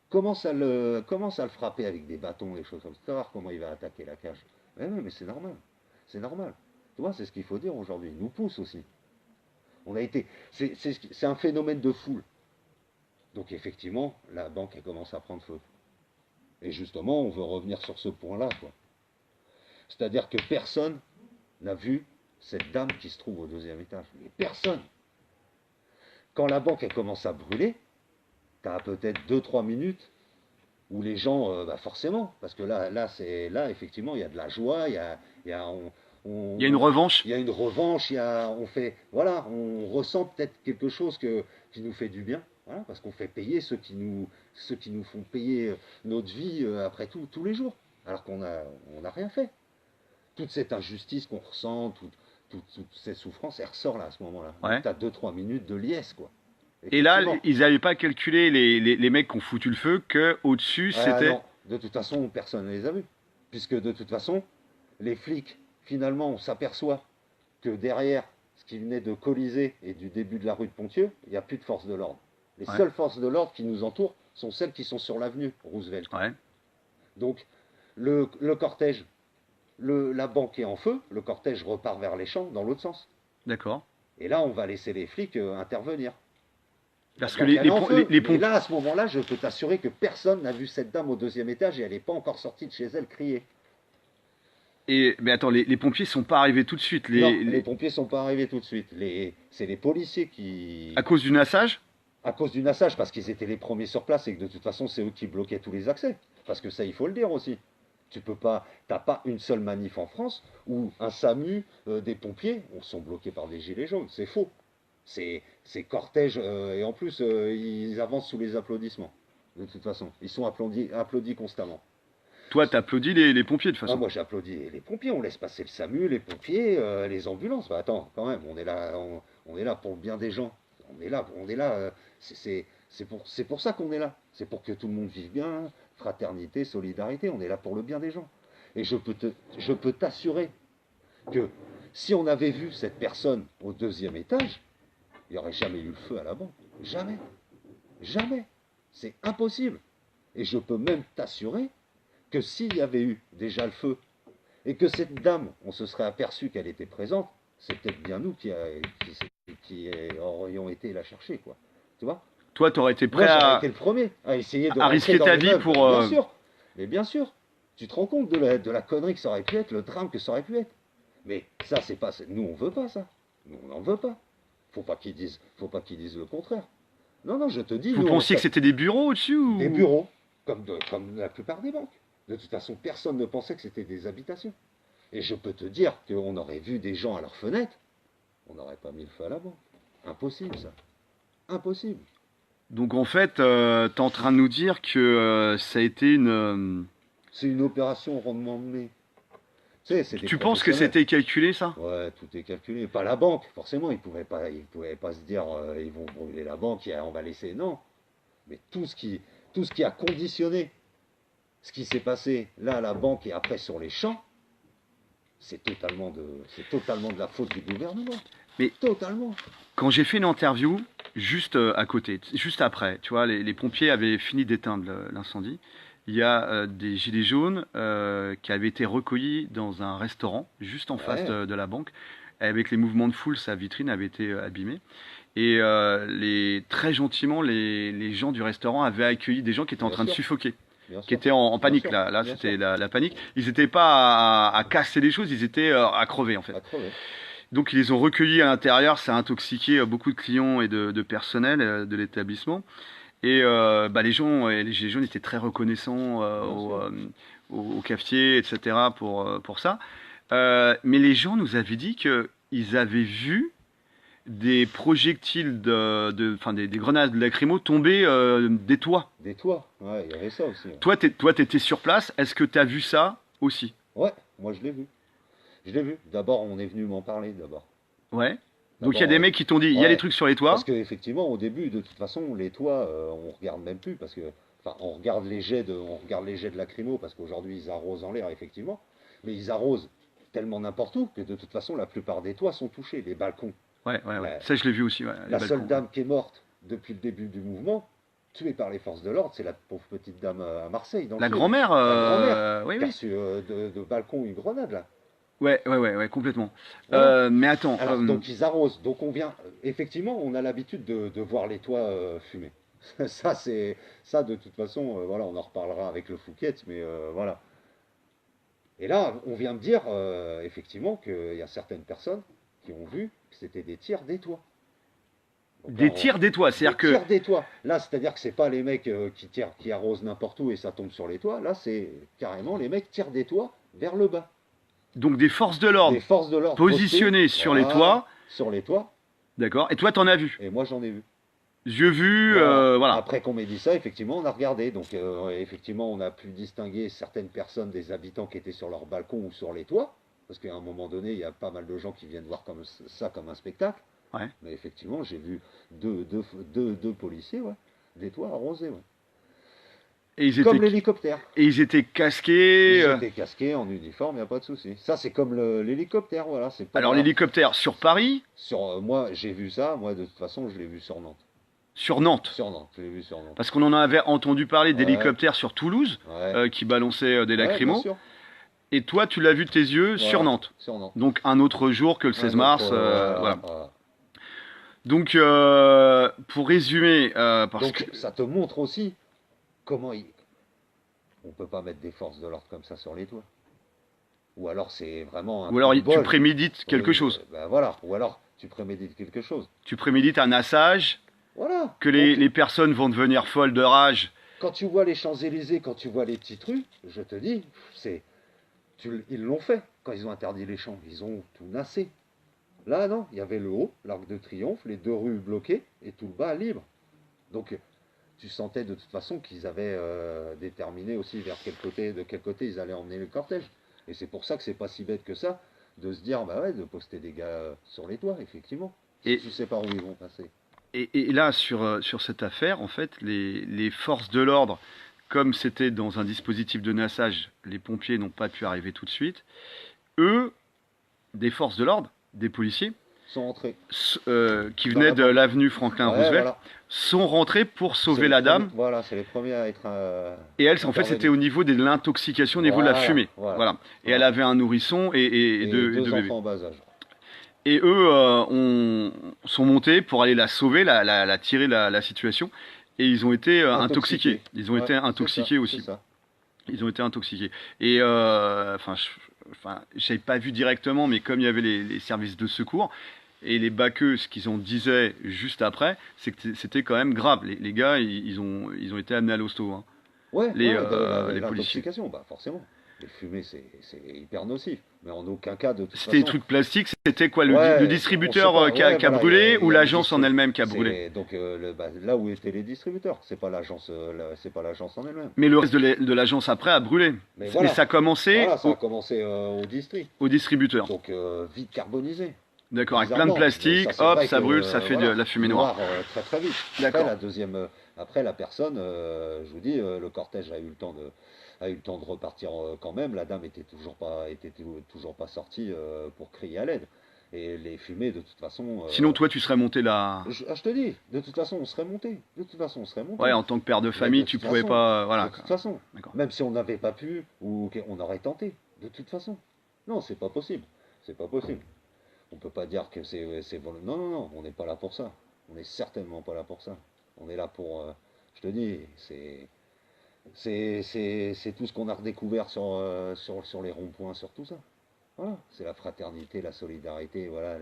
Commence à le frapper avec des bâtons, des choses comme ça, voir comment il va attaquer la cage. Mais non, mais c'est normal, c'est normal. Tu vois, c'est ce qu'il faut dire aujourd'hui. Il nous pousse aussi. On a été, c'est un phénomène de foule. Donc effectivement, la banque elle commence à prendre feu. Et justement, on veut revenir sur ce point-là, quoi. C'est-à-dire que personne n'a vu cette dame qui se trouve au deuxième étage. Mais personne. Quand la banque elle commence à brûler, tu as peut-être 2-3 minutes où les gens, bah forcément, parce que là effectivement, il y a de la joie, Il y a une revanche. il y a une revanche, on fait, voilà, on ressent peut-être quelque chose qui nous fait du bien, voilà, parce qu'on fait payer ceux qui nous font payer notre vie après tout, tous les jours, alors on a rien fait. Toute cette injustice qu'on ressent, toutes ces souffrances, elle ressort là à ce moment-là. Ouais. Donc tu as 2-3 minutes de liesse, quoi. Et là, Effectivement. ils n'avaient pas calculé, les mecs qui ont foutu le feu, que au-dessus, Ah c'était. non, de toute façon, personne ne les a vus. Puisque de toute façon, les flics, finalement, on s'aperçoit que derrière ce qui venait de Colisée et du début de la rue de Pontieux, il n'y a plus de forces de l'ordre. Les Ouais, seules forces de l'ordre qui nous entourent sont celles qui sont sur l'avenue Roosevelt. ouais, Donc, le cortège, la banque est en feu, le cortège repart vers les champs dans l'autre sens. d'accord. Et là, on va laisser les flics intervenir. La Parce que banque, elle est en feu. les Mais pompes. là, à ce moment-là, je peux t'assurer que personne n'a vu cette dame au deuxième étage et elle n'est pas encore sortie de chez elle crier. Mais attends, les pompiers sont pas arrivés tout de suite. Non, les pompiers sont pas arrivés tout de suite. C'est les policiers À qui, cause du nassage? à cause du nassage, parce qu'ils étaient les premiers sur place et que de toute façon, c'est eux qui bloquaient tous les accès. Parce que ça, il faut le dire aussi. Tu peux pas, t'as pas une seule manif en France où un SAMU, des pompiers, sont bloqués par des gilets jaunes. C'est faux. C'est cortège et en plus, ils avancent sous les applaudissements. De toute façon, ils sont applaudis constamment. Toi, t'applaudis les pompiers de toute Ah, façon. moi j'ai applaudi les pompiers, on laisse passer le SAMU, les pompiers, les ambulances. Bah, attends, quand même, on est là pour le bien des gens. On est là. C'est pour ça qu'on est là. C'est pour que tout le monde vive bien, fraternité, solidarité. On est là pour le bien des gens. Et je peux t'assurer que si on avait vu cette personne au deuxième étage, il n'y aurait jamais eu le feu à la banque. Jamais. Jamais. C'est impossible. Et je peux même t'assurer que s'il y avait eu déjà le feu et que cette dame, on se serait aperçu qu'elle était présente, c'est peut-être bien nous qui aurions été la chercher, quoi. Tu vois? Toi, t'aurais été Moi, prêt j'aurais été le premier à essayer de à rentrer risquer dans ta vie l'immeuble. pour. Bien sûr. Mais bien sûr. Tu te rends compte de la connerie que ça aurait pu être, le drame que ça aurait pu être. Mais ça, c'est pas. Nous, on veut pas ça. Nous, on n'en veut pas. Faut pas qu'ils disent le contraire. Non, non, je te dis, Vous nous, pensiez que c'était des bureaux au-dessus des ou. bureaux, comme la plupart des banques. De toute façon, personne ne pensait que c'était des habitations. Et je peux te dire qu'on aurait vu des gens à leurs fenêtres, on n'aurait pas mis le feu à la banque. Impossible, ça. Impossible. Donc en fait, t'es en train de nous dire que ça a été une. C'est une opération rondement menée. Tu sais, c'est des Tu penses que professionnels. c'était calculé ça? Ouais, tout est calculé. Pas la banque, forcément, ils pouvaient pas se dire ils vont brûler la banque, on va laisser. Non. Mais tout ce qui a conditionné ce qui s'est passé là à la banque et après sur les champs, c'est totalement de la faute du gouvernement. Mais Totalement. quand j'ai fait une interview, juste à côté, juste après, tu vois, les pompiers avaient fini d'éteindre l'incendie. Il y a des gilets jaunes qui avaient été recueillis dans un restaurant juste en face Ouais. de la banque. Avec les mouvements de foule, sa vitrine avait été abîmée. Et très gentiment, les gens du restaurant avaient accueilli des gens qui étaient en Bien train de sûr, suffoquer, bien qui sûr, étaient en bien panique. sûr, Là, bien sûr. c'était la panique. Ils n'étaient pas à casser des choses, ils étaient à crever en fait. À crever. Donc ils les ont recueillis à l'intérieur, ça a intoxiqué beaucoup de clients et de personnel de l'établissement. Et bah, les Gilets jaunes étaient très reconnaissants Bien sûr. au cafetier, etc. pour ça. Mais les gens nous avaient dit qu'ils avaient vu des projectiles enfin des grenades lacrymo tomber des toits. Des toits. Ouais, il y avait ça aussi. Ouais, Toi, t'étais sur place. Est-ce que t'as vu ça aussi? ouais, moi je l'ai vu. Je l'ai vu. D'abord, on est venu m'en parler d'abord. Ouais. Donc il y a D'abord, des mecs qui t'ont dit, il y a des ouais. trucs sur les Parce toits. qu'effectivement, au début, de toute façon, les toits, on regarde même plus parce que, enfin, on regarde les jets de lacrymo parce qu'aujourd'hui ils arrosent en l'air effectivement, mais ils arrosent tellement n'importe où que de toute façon la plupart des toits sont touchés, les balcons. Ouais, ouais, ouais. La, Ça, je l'ai vu aussi, ouais, les la seule balcons. Ouais. dame qui est morte depuis le début du mouvement, tuée par les forces de l'ordre, c'est la pauvre petite dame à Marseille dans le La sud, grand-mère, la grand-mère oui, qui a oui. reçu de balcon une grenade là. Ouais, ouais, ouais, ouais, complètement. Voilà. Mais attends, Alors, donc ils arrosent. Donc on vient. Effectivement, on a l'habitude de voir les toits fumer. Ça, c'est. Ça, de toute façon, voilà, on en reparlera avec le Fouquet, mais voilà. Et là, on vient de dire, effectivement, qu'il y a certaines personnes qui ont vu que c'était des tirs des toits. Donc là, des tirs des toits, des c'est-à-dire que tirs des toits. Là, c'est-à-dire que c'est pas les mecs qui tirent, qui arrosent n'importe où et ça tombe sur les toits. Là, c'est carrément les mecs tirent des toits vers le bas. donc des forces de Des l'ordre forces de l'ordre postées, positionnées sur les voilà, toits, sur les toits. d'accord. Et toi, t'en as vu, Et moi, j'en ai vu. yeux vus, Voilà. voilà. Après qu'on m'ait dit ça, effectivement, on a regardé. Donc, effectivement, on a pu distinguer certaines personnes des habitants qui étaient sur leur balcon ou sur les toits. Parce qu'à un moment donné, il y a pas mal de gens qui viennent voir comme ça comme un spectacle. Ouais. Mais effectivement, j'ai vu deux policiers, ouais, des toits arrosés, ouais. Et ils Comme étaient, l'hélicoptère. et ils étaient casqués. Ils étaient casqués en uniforme, il n'y a pas de souci. Ça, c'est comme l'hélicoptère, voilà. C'est pas Alors là. l'hélicoptère sur Paris, Moi, j'ai vu ça. Moi, de toute façon, je l'ai vu sur Nantes. sur Nantes. Sur Nantes, je l'ai vu sur Nantes. Parce qu'on en avait entendu parler Ouais, d'hélicoptères sur Toulouse ouais, qui balançaient des ouais, bien lacrymos. sûr. Et toi, tu l'as vu de tes yeux sur Voilà, Nantes. sur Nantes. Donc un autre jour que le 16 Un autre, mars. voilà, Voilà. voilà. Donc pour résumer, parce que Donc ça te montre aussi comment on peut pas mettre des forces de l'ordre comme ça sur les toits. Ou alors c'est vraiment un ou coup alors de tu bol. prémédites quelque Oui, chose. ben voilà. Ou alors tu prémédites quelque chose. Tu prémédites un assage, Voilà. que Donc les personnes vont devenir folles de rage. quand tu vois les Champs-Élysées, quand tu vois les petites rues, je te dis, ils l'ont fait. Quand ils ont interdit les champs, ils ont tout nassé. Là, non, il y avait le haut, l'Arc de Triomphe, les deux rues bloquées et tout le bas libre. Donc, tu sentais de toute façon qu'ils avaient déterminé aussi de quel côté ils allaient emmener le cortège. Et c'est pour ça que c'est pas si bête que ça de se dire, bah ouais, de poster des gars sur les toits, effectivement. Si Et, tu sais pas où ils vont passer. et là, sur cette affaire, en fait, les forces de l'ordre, comme c'était dans un dispositif de nassage, les pompiers n'ont pas pu arriver tout de suite. Eux, des forces de l'ordre, des policiers, Sont entrés qui dans venaient la de porte. l'avenue Franklin Ouais, Roosevelt, voilà. sont rentrés pour C'est sauver les la premiers, dame. voilà, c'est les premiers à être Et elle, en fait, c'était intervenus. au niveau de l'intoxication, au niveau de la Voilà, fumée. voilà, Voilà. Et elle voilà. avait un nourrisson et Et deux deux bébés. enfants en bas âge. Et eux sont montés pour aller la sauver, la tirer la situation. Et ils ont été intoxiqués. Ils ont Ouais, été c'est ça, intoxiqués c'est aussi. ça. Ils ont été intoxiqués. Et j'avais pas vu directement, mais comme il y avait les services de secours et les baqueux, ce qu'ils en disaient juste après, c'est que c'était quand même grave. Les gars, ils ont été amenés à l'hosto, hein, Ouais, ouais, les policiers. l'intoxication, bah forcément. Les fumées, c'est hyper nocif. Mais en aucun cas, de toute C'était des façon. trucs plastiques. C'était quoi, le Ouais, on sait distributeur pas. Ouais, qui a voilà, brûlé il ou y a le l'agence en distributeur. elle-même qui a brûlé? C'est donc là où étaient les distributeurs. C'est pas l'agence en elle-même. Mais le reste de l'agence après a brûlé. Mais Mais voilà, ça a commencé voilà, ça a commencé au district. au distributeur. Donc vite carbonisé. D'accord, avec plein de Bizarrement, mais plastique, c'est hop, vrai ça que brûle, ça fait de voilà, la fumée noire. très très vite. Après D'accord. la deuxième, après la personne, je vous dis, le cortège a eu le temps de repartir quand même. La dame était toujours pas sortie pour crier à l'aide. Et les fumées, de toute façon, Sinon, toi, tu serais monté là. je te dis, de toute façon, on serait monté. De toute façon, on serait monté. Ouais, en tant que père de Mais famille, tu pouvais pas. de Voilà, toute quoi. façon, D'accord. même si on n'avait pas pu, ou on aurait tenté. De toute façon, non, c'est pas possible. C'est pas possible. On peut pas dire que non, non, non, on n'est pas là pour ça. On n'est certainement pas là pour ça. On est là pour, je te dis, c'est tout ce qu'on a redécouvert sur les ronds-points, sur tout ça. Voilà, c'est la fraternité, la solidarité, voilà,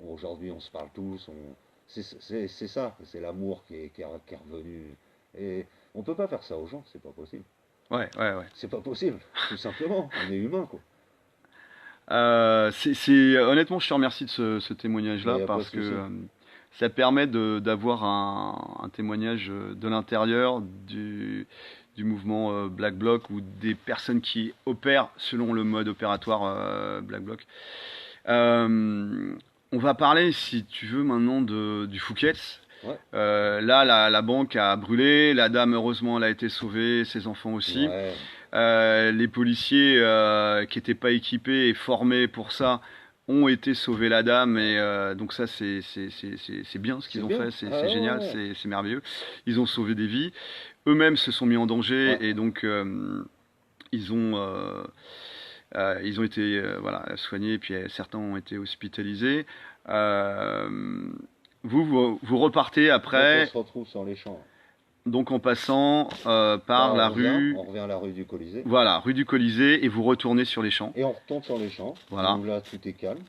aujourd'hui on se parle tous, c'est ça, c'est l'amour qui est revenu. Et on peut pas faire ça aux gens, c'est pas possible. Ouais, ouais, ouais. C'est pas possible, tout simplement, on est humain, quoi. Honnêtement, je te remercie de ce Mais témoignage-là y a pas de parce que souci. ça permet d'avoir un témoignage de l'intérieur du mouvement Black Bloc ou des personnes qui opèrent selon le mode opératoire Black Bloc. Euh, on va parler, si tu veux, maintenant du Fouquet's. Ouais, Là, la banque a brûlé, la dame, heureusement, elle a été sauvée, ses enfants aussi. ouais, Les policiers qui n'étaient pas équipés et formés pour ça ont été sauver la dame et donc ça c'est bien ce c'est qu'ils ont bien. fait, Ah c'est ouais, génial, ouais. c'est merveilleux. Ils ont sauvé des vies, eux-mêmes se sont mis en danger Ouais. et donc ils ont ils ont été voilà soignés et puis certains ont été hospitalisés. Euh, vous repartez Donc on après se retrouve sur les champs. donc en passant Bah par la rue. on revient à la rue du Colisée. Voilà, rue du Colisée, et vous retournez sur les champs. Et on retourne sur les champs, Voilà, où là tout est calme.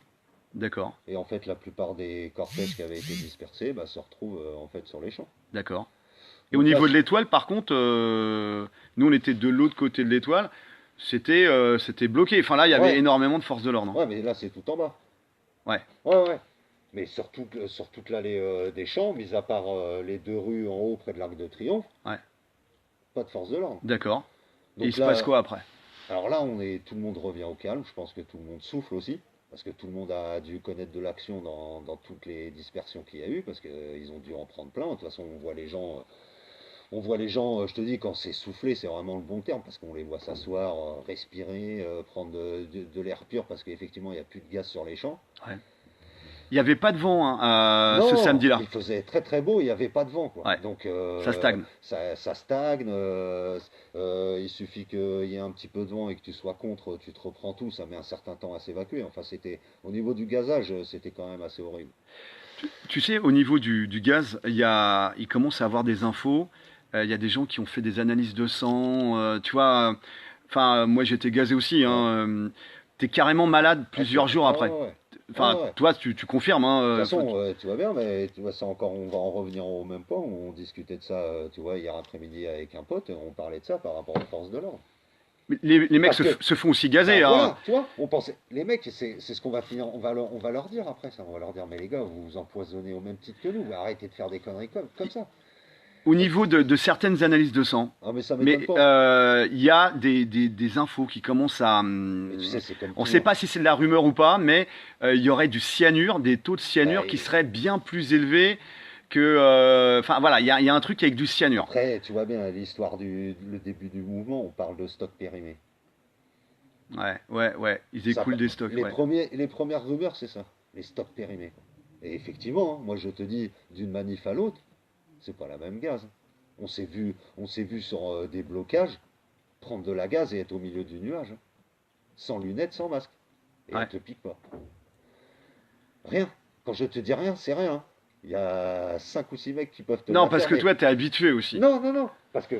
d'accord, Et en fait la plupart des cortèges qui avaient été dispersés bah, se retrouvent en fait sur les champs. d'accord. Et au Donc là, niveau de l'étoile, par contre, nous on était de l'autre côté de l'étoile, c'était bloqué. Enfin là, il y avait ouais, énormément de forces de l'ordre, hein. ouais, mais là c'est tout en bas. Ouais, Ouais, ouais. Mais sur toute l'allée des champs, mis à part les deux rues en haut près de l'Arc de Triomphe, ouais, pas de force de l'ordre. d'accord. Et il Donc se passe là, quoi après? alors là, tout le monde revient au calme. Je pense que tout le monde souffle aussi, parce que tout le monde a dû connaître de l'action dans toutes les dispersions qu'il y a eu, parce qu'ils ont dû en prendre plein. De toute façon, je te dis, quand c'est soufflé, c'est vraiment le bon terme, parce qu'on les voit s'asseoir, respirer, prendre de l'air pur, parce qu'effectivement, il n'y a plus de gaz sur les champs. Ouais. Il n'y avait pas de vent hein, ce Non, samedi-là. il faisait très très beau, il n'y avait pas de vent, quoi. Ouais, Donc ça stagne. ça stagne, il suffit qu'il y ait un petit peu de vent et que tu sois contre, tu te reprends tout, ça met un certain temps à s'évacuer. Enfin, au niveau du gazage, c'était quand même assez horrible. Tu sais, au niveau du gaz, il commence à avoir des infos. Il y a des gens qui ont fait des analyses de sang. Tu vois, enfin, moi j'étais gazé aussi. Ouais. Hein, t'es carrément malade plusieurs jours Ah après. ouais, ouais. Ah Enfin, ouais. De toi, tu confirmes. Hein, toute façon, tu vois bien, mais tu vois ça encore, on va en revenir au même point. On discutait de ça, tu vois, hier après-midi avec un pote, on parlait de ça par rapport aux forces de l'ordre. les mecs Parce que se font aussi bah gazer. Hein. voilà, tu vois, on pensait, les mecs, c'est ce qu'on va finir, on va leur dire après ça, on va leur dire, mais les gars, vous vous empoisonnez au même titre que nous, arrêtez de faire des conneries comme ça. Au niveau de certaines analyses de sang, Ah mais ça m'étonne mais pas. il y a des infos qui commencent à. Mais tu sais, c'est comme On ne tout, sait hein. pas si c'est de la rumeur ou pas, mais il y aurait du cyanure, des taux de Bah, cyanure qui seraient bien plus élevés que. Enfin voilà, il y a un truc avec du cyanure. après, tu vois bien, le début du mouvement, on parle de stock périmé. Ouais, ouais, ouais. Ils Ça, écoulent des stocks, ouais. les premières rumeurs, c'est ça, les stocks périmés, quoi. Et effectivement, hein, moi je te dis, d'une manif à l'autre, c'est pas la même gaz, hein. On s'est vu sur des blocages prendre de la gaz et être au milieu du nuage, hein. Sans lunettes, sans masque. Et Ouais. elle te pique pas. Rien. Quand je te dis rien, c'est rien, hein. Il y a 5 ou 6 mecs qui peuvent te Non, parce que l'affirmer. toi, t'es habitué aussi. Non, non, non. Parce que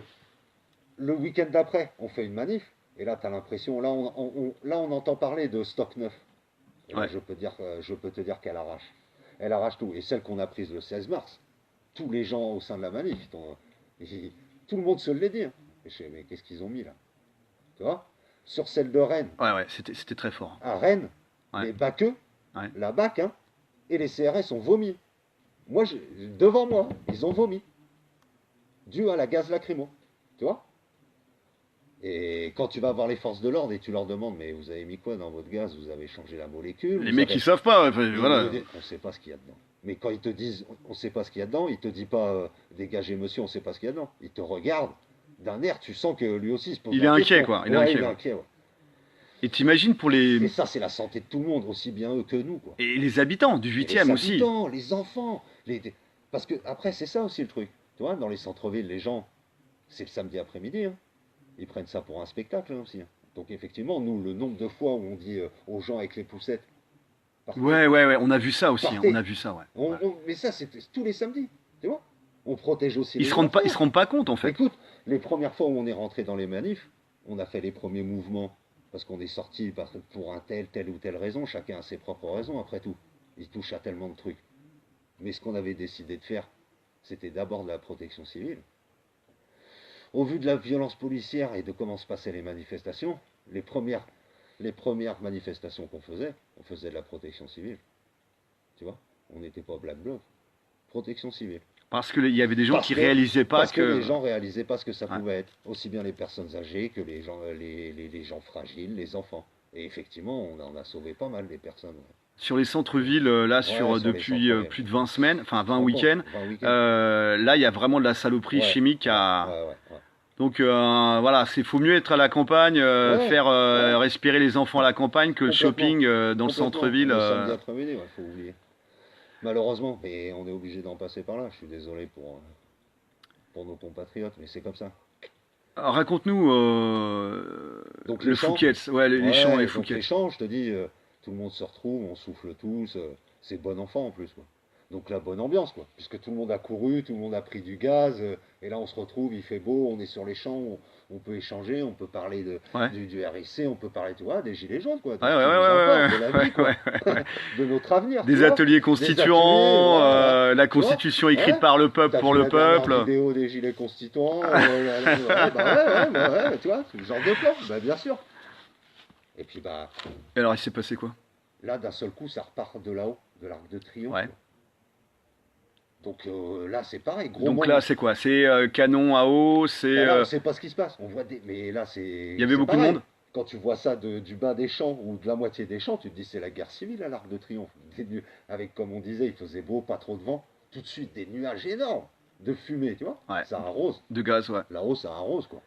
le week-end d'après, on fait une manif. Et là, tu as l'impression, là, on entend parler de stock neuf. Et là, Ouais. je peux te dire qu'elle arrache. Elle arrache tout. Et celle qu'on a prise le 16 mars, tous les gens au sein de la manif, tout le monde se l'est dit, hein. Et je sais, mais qu'est-ce qu'ils ont mis là? Tu vois? Sur celle de Rennes, Ouais, ouais, c'était très fort. à Rennes, Ouais, les baqueux, ouais. la BAC, hein, et les CRS ont vomi. Devant moi, ils ont vomi, dû à la gaz lacrymo. Tu vois? Et quand tu vas voir les forces de l'ordre et tu leur demandes, mais vous avez mis quoi dans votre gaz? Vous avez changé la molécule? Les Vous mecs, avez... ils savent pas. Ouais, enfin, Ils voilà. me disent, on ne sait pas ce qu'il y a dedans. Mais quand ils te disent, on ne sait pas ce qu'il y a dedans, ils te disent pas, dégagez monsieur, on ne sait pas ce qu'il y a dedans. Ils te regardent d'un air, tu sens que lui aussi se pose Il est la inquiet, question. quoi. Il est Ouais, inquiet, il est quoi. inquiet, ouais. Et t'imagines pour les Et ça, c'est la santé de tout le monde, aussi bien eux que nous, quoi. et les habitants du Et les 8e aussi. habitants, les enfants, parce que après, c'est ça aussi le truc. Tu vois, dans les centres-villes, les gens, c'est le samedi après-midi, hein. Ils prennent ça pour un spectacle, hein, aussi, hein. Donc effectivement, nous, le nombre de fois où on dit aux gens avec les poussettes, Partez, Ouais, on a vu ça aussi, hein, on a partez. vu ça, ouais. Ouais. Mais ça, c'était tous les samedis, tu vois. On protège aussi Ils se les rendent pas, ils enfants. se rendent pas compte en fait. Écoute, les premières fois où on est rentré dans les manifs, on a fait les premiers mouvements parce qu'on est sorti pour telle ou telle raison. Chacun a ses propres raisons, après tout. Il touche à tellement de trucs. Mais ce qu'on avait décidé de faire, c'était d'abord de la protection civile. Au vu de la violence policière et de comment se passaient les manifestations, les premières, les premières manifestations qu'on faisait, on faisait de la protection civile. Tu vois. On n'était pas Black Bloc. Protection civile. Parce qu'il y avait des gens Parce qui que, réalisaient pas parce que les que. gens réalisaient pas ce que ça Ouais. pouvait être. Aussi bien les personnes âgées que les gens fragiles, les enfants. Et effectivement, on en a sauvé pas mal des personnes. Sur les centres-villes, là, Ouais, sur les depuis centres-villes. plus de 20 semaines, enfin Tu te 20 rends compte? week-ends, 20 week-ends. là, il y a vraiment de la saloperie Ouais, chimique ouais, à. ouais, ouais, ouais. Donc voilà, faut mieux être à la campagne, Ouais, faire ouais, respirer les enfants à la campagne que le complètement. shopping dans le Complètement. centre-ville. Le samedi après-midi, ouais, faut oublier. Malheureusement, mais on est obligé d'en passer par là. Je suis désolé pour nos compatriotes, mais c'est comme ça. Raconte-nous Donc les le champs, Fouquet's, ouais, les champs et ouais, donc les Fouquet's. champs, je te dis, tout le monde se retrouve, on souffle tous, c'est bon enfant en plus, quoi. Donc la bonne ambiance, quoi, puisque tout le monde a couru, tout le monde a pris du gaz, et là on se retrouve, il fait beau, on est sur les champs, on peut échanger, on peut parler Ouais. du RIC, on peut parler, tu vois, des gilets jaunes, quoi, de Ouais, ce ouais, qui ouais, nous importe, ouais, de la ouais, vie, ouais, quoi, ouais, ouais. de notre avenir, tu Des vois, ateliers des ateliers, constituants, voilà, la tu vois, constitution écrite ouais. par le peuple T'as pour vu le la dernière peuple. vidéo des gilets constituants, ouais, bah ouais, tu vois, c'est le genre de plan, bah bien sûr. Et puis bah Et alors, il s'est passé quoi? là d'un seul coup ça repart de là-haut, de l'Arc de Triomphe, Ouais. quoi. Donc là c'est pareil, gros Donc là, monde. c'est quoi? C'est canon à eau, c'est. Bah là on sait pas ce qui se passe, on voit des. Mais là Il y avait c'est beaucoup de pareil. monde? Quand tu vois ça du bas des champs ou de la moitié des champs, tu te dis c'est la guerre civile à l'Arc de Triomphe. Avec comme on disait, il faisait beau, pas trop de vent, tout de suite des nuages énormes de fumée, tu vois. Ouais. Ça arrose. De gaz, ouais. Là-haut ça arrose quoi.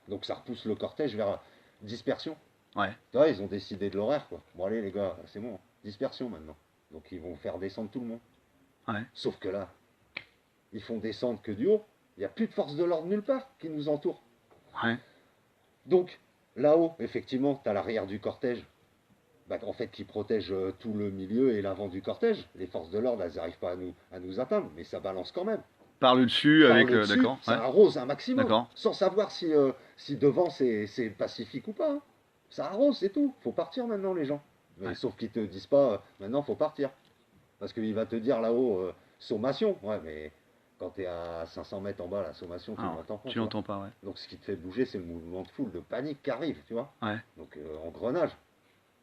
Donc ça repousse le cortège vers dispersion. Ouais. Tu vois, ils ont décidé de l'horaire quoi. Bon allez les gars, c'est bon, dispersion maintenant. Donc ils vont faire descendre tout le monde. Ouais. Sauf que là, ils font descendre que du haut. Il n'y a plus de force de l'ordre nulle part qui nous entoure. Ouais. Donc, là-haut, effectivement, tu as l'arrière du cortège, bah, en fait, qui protège tout le milieu et l'avant du cortège. Les forces de l'ordre, elles n'arrivent pas à nous atteindre, mais ça balance quand même. Par le dessus Par avec le le. dessus, D'accord. Ouais. ça arrose un maximum, D'accord. sans savoir si devant c'est pacifique ou pas, hein. Ça arrose, c'est tout. Faut partir maintenant, les gens. Mais Ouais. sauf qu'ils te disent pas, maintenant, faut partir. Parce qu'il va te dire là-haut, sommation. Ouais, mais quand tu es à 500 mètres en bas, la sommation, tu ne Alors, l'entends pas, tu tu vois. l'entends pas, ouais. Donc ce qui te fait bouger, c'est le mouvement de foule, de panique qui arrive, tu vois. Ouais. Donc engrenage.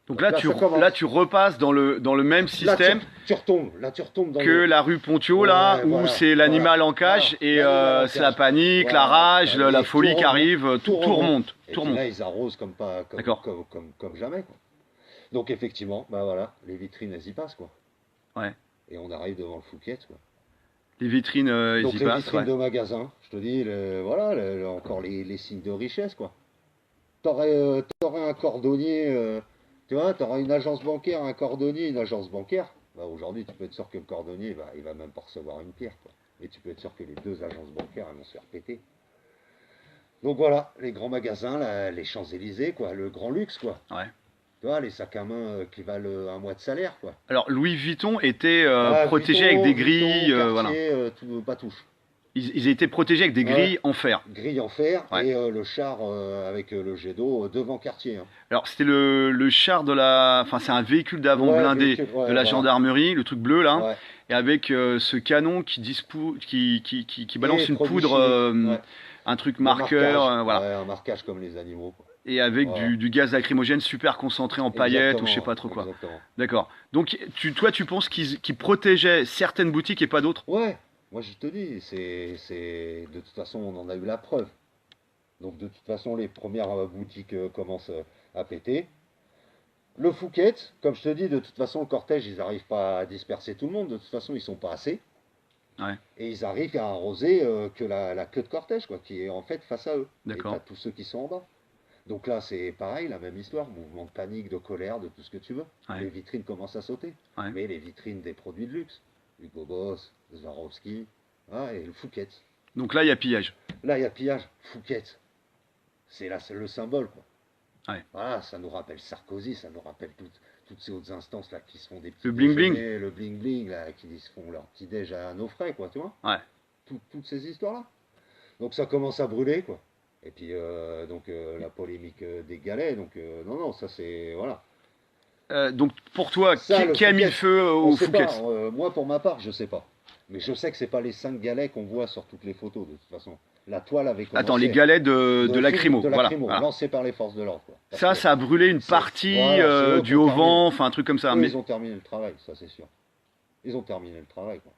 Donc Donc là, ça là, commence. tu repasses dans le même Là, système tu retombes dans que le. la rue Pontio, là, Ouais, où voilà, c'est voilà, l'animal en voilà. cage et L'animal en c'est la cage. panique, la Voilà, rage, la panique, folie tout qui remonte, arrive, tout remonte. Et Tout puis remonte. là, ils arrosent comme pas, D'accord. comme jamais, quoi. Donc effectivement, bah voilà, les vitrines, elles y passent, quoi. Ouais. Et on arrive devant le Fouquet, quoi. Les vitrines, ils Donc y les passent, vitrines ouais. de magasins, je te dis, voilà, encore les signes de richesse, quoi. T'aurais un cordonnier, tu vois, t'auras une agence bancaire, un cordonnier, une agence bancaire. Bah, aujourd'hui, tu peux être sûr que le cordonnier, bah, il va même pas recevoir une pierre, quoi. Et tu peux être sûr que les deux agences bancaires, elles vont se faire péter. Donc voilà, les grands magasins, les Champs-Élysées, quoi, le grand luxe, quoi. Ouais. Tu vois, les sacs à main qui valent un mois de salaire, quoi. Alors, Louis Vuitton était Ah, protégé avec des Vuitton, grilles, voilà. Cartier, tout, pas touche. Ils étaient protégés avec des Ouais, grilles en fer. grille en fer Ouais. et le char avec le jet d'eau devant Cartier, hein. Alors, c'était le char de la. Enfin, c'est un véhicule d'avant Ouais, blindé véhicule, de ouais, la voilà. gendarmerie, le truc bleu là, Ouais. et avec ce canon qui balance Et une produits poudre, chimiques, ouais. un truc Le marqueur, marquage, voilà. ouais, un marquage comme les animaux, quoi. Et avec Voilà. du gaz lacrymogène super concentré en paillettes ou je sais pas trop quoi. Exactement. D'accord. Donc, toi, tu penses qu'ils protégeaient certaines boutiques et pas d'autres? Ouais, moi je te dis, de toute façon, on en a eu la preuve. Donc de toute façon, les premières boutiques commencent à péter. Le Fouquet, comme je te dis, de toute façon, le cortège, ils n'arrivent pas à disperser tout le monde. De toute façon, ils sont pas assez. Ouais, Et ils arrivent à arroser que la queue de cortège, quoi, qui est en fait face à eux. Et d'accord. t'as tous ceux qui sont en bas. Donc là, c'est pareil, la même histoire, mouvement de panique, de colère, de tout ce que tu veux. Ouais. Les vitrines commencent à sauter. Ouais. Mais les vitrines des produits de luxe, Hugo Boss, Swarovski, hein, et le Fouquet. Donc là, il y a pillage. Là, il y a pillage, Fouquet. C'est le symbole, quoi. Ouais. Voilà, ça nous rappelle Sarkozy, ça nous rappelle toutes ces autres instances là qui se font des petits Le bling bling. déjeuners, le bling bling là, qui se font leur petit déj à nos frais, quoi, tu vois. Ouais. Toutes ces histoires là. Donc ça commence à brûler, quoi. Et puis la polémique des galets, donc non, non, ça c'est voilà. Donc pour toi, Ça, le qui a mis le Fouquet, feu on au sait pas. Fouquet's? Moi, pour ma part, je sais pas. Mais je sais que c'est pas les 5 galets qu'on voit sur toutes les photos, de toute façon. La toile avait Attends, les commencé galets de lacrymo. de Voilà, lacrymo, voilà. lancés par les forces de l'ordre, quoi. Parce Ça, que ça a brûlé une c'est partie voilà, c'est eux qui du ont haut terminé. vent, enfin un truc comme ça. Eux, Mais ils ont terminé le travail, ça c'est sûr. Ils ont terminé le travail, quoi.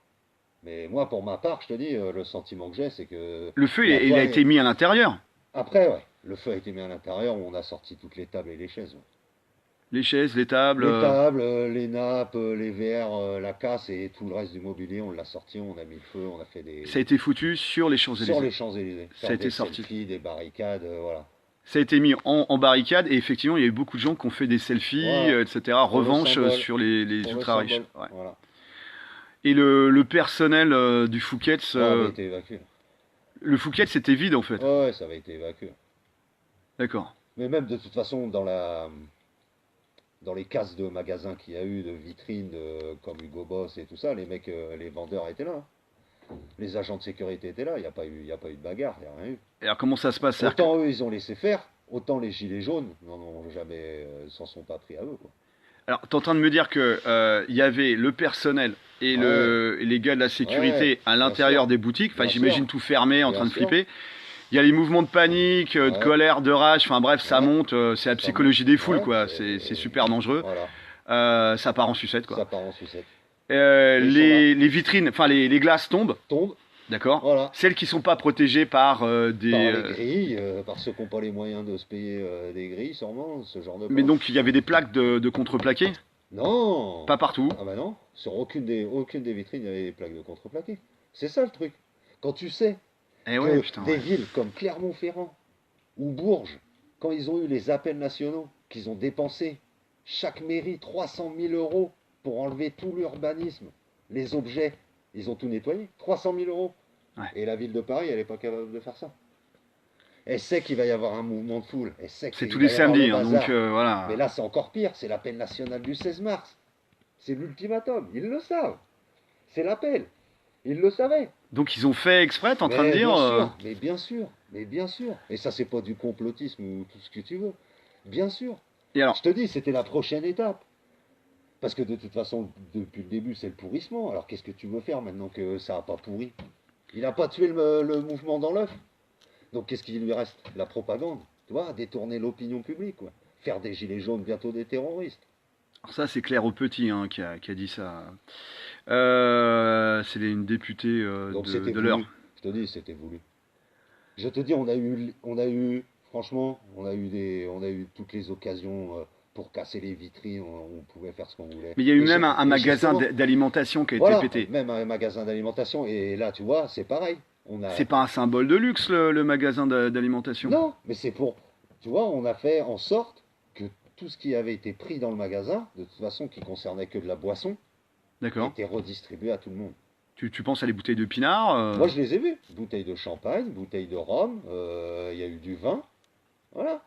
Mais moi, pour ma part, je te dis, le sentiment que j'ai, c'est que le feu, la il a toile été est... mis à l'intérieur. Après, ouais, le feu a été mis à l'intérieur, où on a sorti toutes les tables et les chaises, ouais. Les chaises, les tables. Les tables, les nappes, les verres, la casse et tout le reste du mobilier, on l'a sorti, on a mis le feu, on a fait Ça a des... été foutu sur les sur les Champs-Élysées. Champs-Élysées. Ça a Faire été des sorti. selfies, des barricades, voilà. Ça a été mis en barricade et effectivement, il y a eu beaucoup de gens qui ont fait des selfies, Voilà, etc. pour le Revanche symbole, sur les pour le ultra-riches. symbole, Ouais. voilà. Et le personnel du Fouquet's, Ça avait été évacué. le Fouquet's c'était vide en fait. Ouais, ouais, ça avait été évacué. D'accord. Mais même de toute façon, dans les cases de magasins qu'il y a eu, de vitrines, comme Hugo Boss et tout ça, les mecs, les vendeurs étaient là, hein. Les agents de sécurité étaient là, il y a pas eu de bagarre, il n'y a rien eu. Et alors comment ça se passe? C'est-à-dire Autant eux, ils ont laissé faire, autant les gilets jaunes n'en ont jamais, s'en sont pas pris à eux, quoi. alors, t'es en train de me dire que il y avait le personnel Ouais, et les gars de la ouais, sécurité à bien l'intérieur sûr, des boutiques. Enfin, bien j'imagine sûr, tout fermé, en train bien de sûr, flipper. Il y a les mouvements de panique, de ouais, colère, de rage. Enfin bref, ça ouais, monte. C'est la ça monte, psychologie des foules, ouais, quoi. C'est super dangereux. voilà, Ça part en sucette, quoi. ça part en sucette. Mais ils sont là, Les vitrines, enfin les glaces tombent, tombent, d'accord. voilà, Celles qui sont pas protégées par par les grilles, par ceux qui n'ont pas les moyens de se payer des grilles, sûrement, ce genre de mais poste. donc il y avait des plaques de contreplaqué, Non! pas partout. Ah bah non, sur aucune des vitrines, il y avait des plaques de contreplaqué. C'est ça le truc. Quand tu sais Eh ouais, que putain, des ouais. villes comme Clermont-Ferrand ou Bourges, quand ils ont eu les appels nationaux, qu'ils ont dépensé chaque mairie 300 000 euros pour enlever tout l'urbanisme, les objets, ils ont tout nettoyé. 300 000 euros. Ouais. Et la ville de Paris, elle n'est pas capable de faire ça. Elle sait qu'il va y avoir un mouvement de foule. Elle sait C'est qu'il tous va les y avoir le samedis, hein, donc bazar. Mais voilà. là, c'est encore pire. C'est l'appel national du 16 mars. C'est l'ultimatum. Ils le savent. C'est l'appel. Ils le savaient. Donc ils ont fait exprès, t'es en train de Mais dire bien sûr, mais bien sûr, mais bien sûr. Et ça, c'est pas du complotisme ou tout ce que tu veux. Bien sûr. Et alors, Je te dis, c'était la prochaine étape. Parce que de toute façon, depuis le début, c'est le pourrissement. Alors qu'est-ce que tu veux faire maintenant que ça n'a pas pourri? Il n'a pas tué le mouvement dans l'œuf. Donc qu'est-ce qu'il lui reste? La propagande. Tu vois, détourner l'opinion publique, quoi. Faire des gilets jaunes bientôt des terroristes. alors ça c'est Claire au Petit hein, qui a dit ça. C'est une députée Donc c'était de l'heure. voulu. Je te dis, c'était voulu. Je te dis, franchement, on a eu toutes les occasions pour casser les vitrines, on pouvait faire ce qu'on voulait. Mais il y a eu même un Et magasin justement, d'alimentation qui a été voilà, pété. même un magasin d'alimentation, et là, tu vois, c'est pareil. On a, C'est pas un symbole de luxe le magasin d'alimentation. non, mais c'est pour, tu vois, on a fait en sorte que tout ce qui avait été pris dans le magasin, de toute façon, qui concernait que de la boisson, D'accord. était redistribué à tout le monde. Tu penses à les bouteilles de pinard Moi, je les ai vus. Bouteilles de champagne, bouteilles de rhum, il y a eu du vin. Voilà.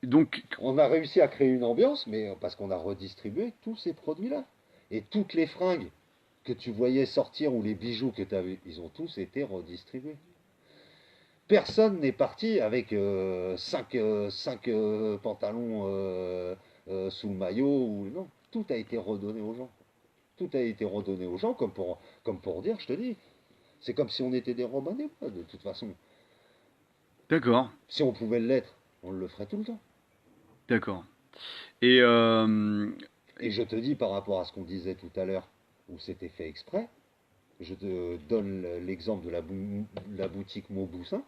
Donc, On a réussi à créer une ambiance, mais parce qu'on a redistribué tous ces produits-là. Et toutes les fringues que tu voyais sortir ou les bijoux que tu avais, ils ont tous été redistribués. Personne n'est parti avec 5 pantalons sous le maillot. Ou, non, tout a été redonné aux gens. Tout a été redonné aux gens, comme pour dire, je te dis, c'est comme si on était des Robins des Bois, de toute façon. d'accord, Si on pouvait l'être, on le ferait tout le temps. d'accord. Et Et je te dis, par rapport à ce qu'on disait tout à l'heure, où c'était fait exprès, je te donne l'exemple de la boutique Mauboussin.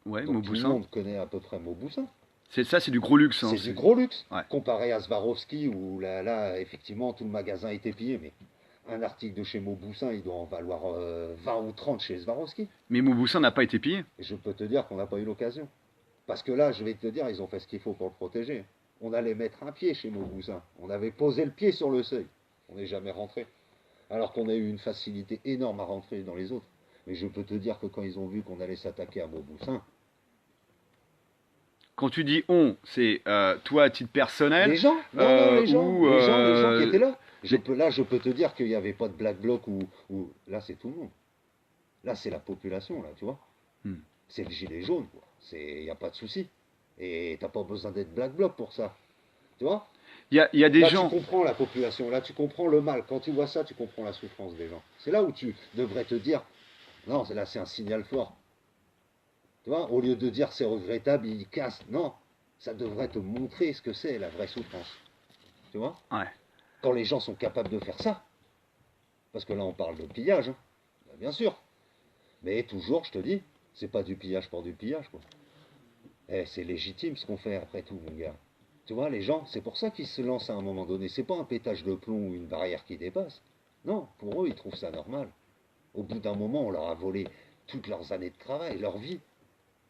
ouais, Donc tout le Mauboussin. monde connaît à peu près Mauboussin. C'est du gros luxe. Hein, C'est du gros luxe, ouais. comparé à Swarovski, où là, effectivement, tout le magasin a été pillé. Mais un article de chez Mauboussin, il doit en valoir 20 ou 30 chez Swarovski. Mais Mauboussin n'a pas été pillé. Et je peux te dire qu'on n'a pas eu l'occasion. Parce que là, je vais te dire, ils ont fait ce qu'il faut pour le protéger. On allait mettre un pied chez Mauboussin. On avait posé le pied sur le seuil. On n'est jamais rentré. Alors qu'on a eu une facilité énorme à rentrer dans les autres. Mais je peux te dire que quand ils ont vu qu'on allait s'attaquer à Mauboussin, Quand tu dis on, c'est toi à titre personnel Les gens, non, non, ou les gens qui étaient là. les- Là, je peux te dire qu'il n'y avait pas de Black Bloc là, c'est tout le monde. Là, c'est la population, là, tu vois. Hmm. C'est le gilet jaune, quoi. Il n'y a pas de souci. Et t'as pas besoin d'être Black Bloc pour ça, tu vois. il y a des Là, tu gens. comprends la population, là, tu comprends le mal. Quand tu vois ça, tu comprends la souffrance des gens. C'est là où tu devrais te dire, non, là, c'est un signal fort. Tu vois, au lieu de dire c'est regrettable, il casse. Non, ça devrait te montrer ce que c'est la vraie souffrance. Tu vois, Ouais. quand les gens sont capables de faire ça, parce que là, on parle de pillage, hein, ben, bien sûr. Mais toujours, je te dis, c'est pas du pillage pour du pillage, quoi. Eh, c'est légitime ce qu'on fait après tout, mon gars. Tu vois, les gens, c'est pour ça qu'ils se lancent à un moment donné. C'est pas un pétage de plomb ou une barrière qui dépasse. Non, pour eux, ils trouvent ça normal. Au bout d'un moment, on leur a volé toutes leurs années de travail, leur vie.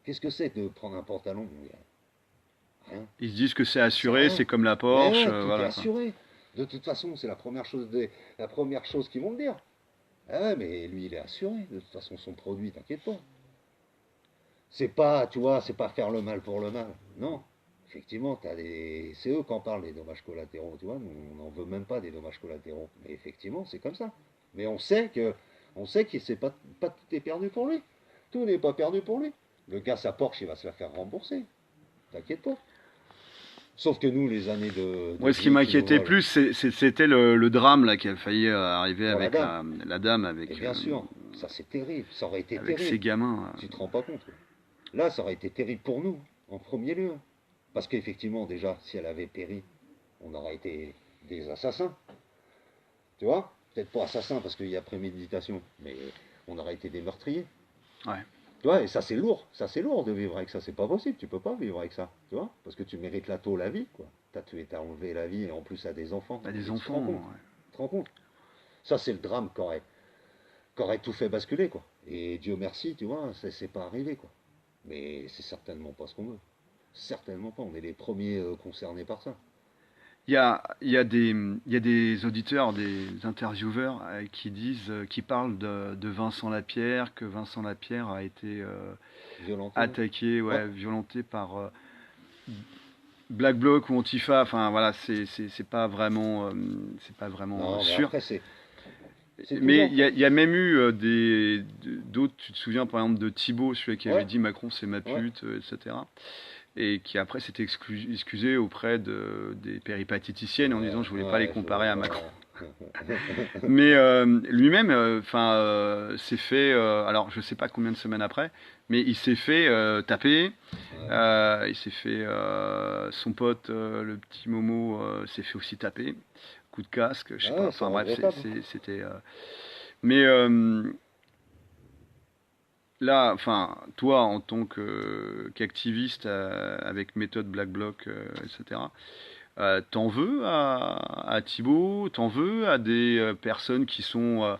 Qu'est-ce que c'est de prendre un pantalon, mon gars? Rien. Ils se disent que c'est C'est assuré, c'est rien. comme la Mais Porsche, ouais, tout est voilà quoi. assuré. De toute façon, c'est la première chose qu'ils vont me dire. Ah ouais, mais lui, il est assuré. De toute façon, son produit, t'inquiète pas. C'est pas, tu vois, c'est pas faire le mal pour le mal. Non. Effectivement, c'est eux qui en parlent des dommages collatéraux, tu vois. Nous, on n'en veut même pas des dommages collatéraux. Mais effectivement, c'est comme ça. Mais on sait que c'est pas tout est perdu pour lui. Tout n'est pas perdu pour lui. Le gars, sa Porsche, il va se la faire rembourser. T'inquiète pas. Sauf que nous, les années de Moi, ce qui vie qui nous m'inquiétait volent, plus, c'était le drame là qui a failli arriver pour la avec dame. la dame, Et bien sûr, ça c'est terrible. Ça aurait été avec ses terrible. gamins. Tu te rends pas compte, quoi. Là, ça aurait été terrible pour nous, en premier lieu. Parce qu'effectivement, déjà, si elle avait péri, on aurait été des assassins. Tu vois? Peut-être pas assassins parce qu'il y a préméditation, mais on aurait été des meurtriers. Ouais. Tu vois? Et ça, c'est lourd. Ça, c'est lourd de vivre avec ça. C'est pas possible. Tu peux pas vivre avec ça. Tu vois? Parce que tu mérites la tôle, la vie, quoi. T'as tué, t'as enlevé la vie et en plus à des enfants. T'as des Tu te enfants. rends compte? Ouais. Tu te rends compte? Ça, c'est le drame qu'aurait tout fait basculer, quoi. Et Dieu merci, tu vois, c'est pas arrivé, quoi. Mais c'est certainement pas ce qu'on veut. Certainement pas. On est les premiers concernés par ça. Il y a des auditeurs, des intervieweurs qui disent, qui parlent de Vincent Lapierre, que Vincent Lapierre a été Violenté, ouais. attaqué, Ouais. ouais, violenté par Black Bloc ou Antifa. Enfin voilà, c'est pas vraiment Non, mais sûr. après, c'est Mais toujours. il y a même eu d'autres, tu te souviens par exemple de Thibaut, celui qui avait Ouais, dit Macron c'est ma ouais. pute, etc. Et qui après s'était excusé auprès des péripatéticiennes en disant Ouais, je voulais pas les ouais, comparer à Macron. voilà. Mais lui-même, enfin, s'est fait, alors je sais pas combien de semaines après, mais il s'est fait taper. Ouais. Il s'est fait, son pote, le petit Momo, s'est fait aussi taper. Coup de casque, je sais Ah pas. ouais, c'est Enfin bref, regrettable. c'était. Mais là, enfin, toi en tant qu'activiste avec méthode Black Bloc, etc. T'en veux à Thibaut, t'en veux à des personnes qui sont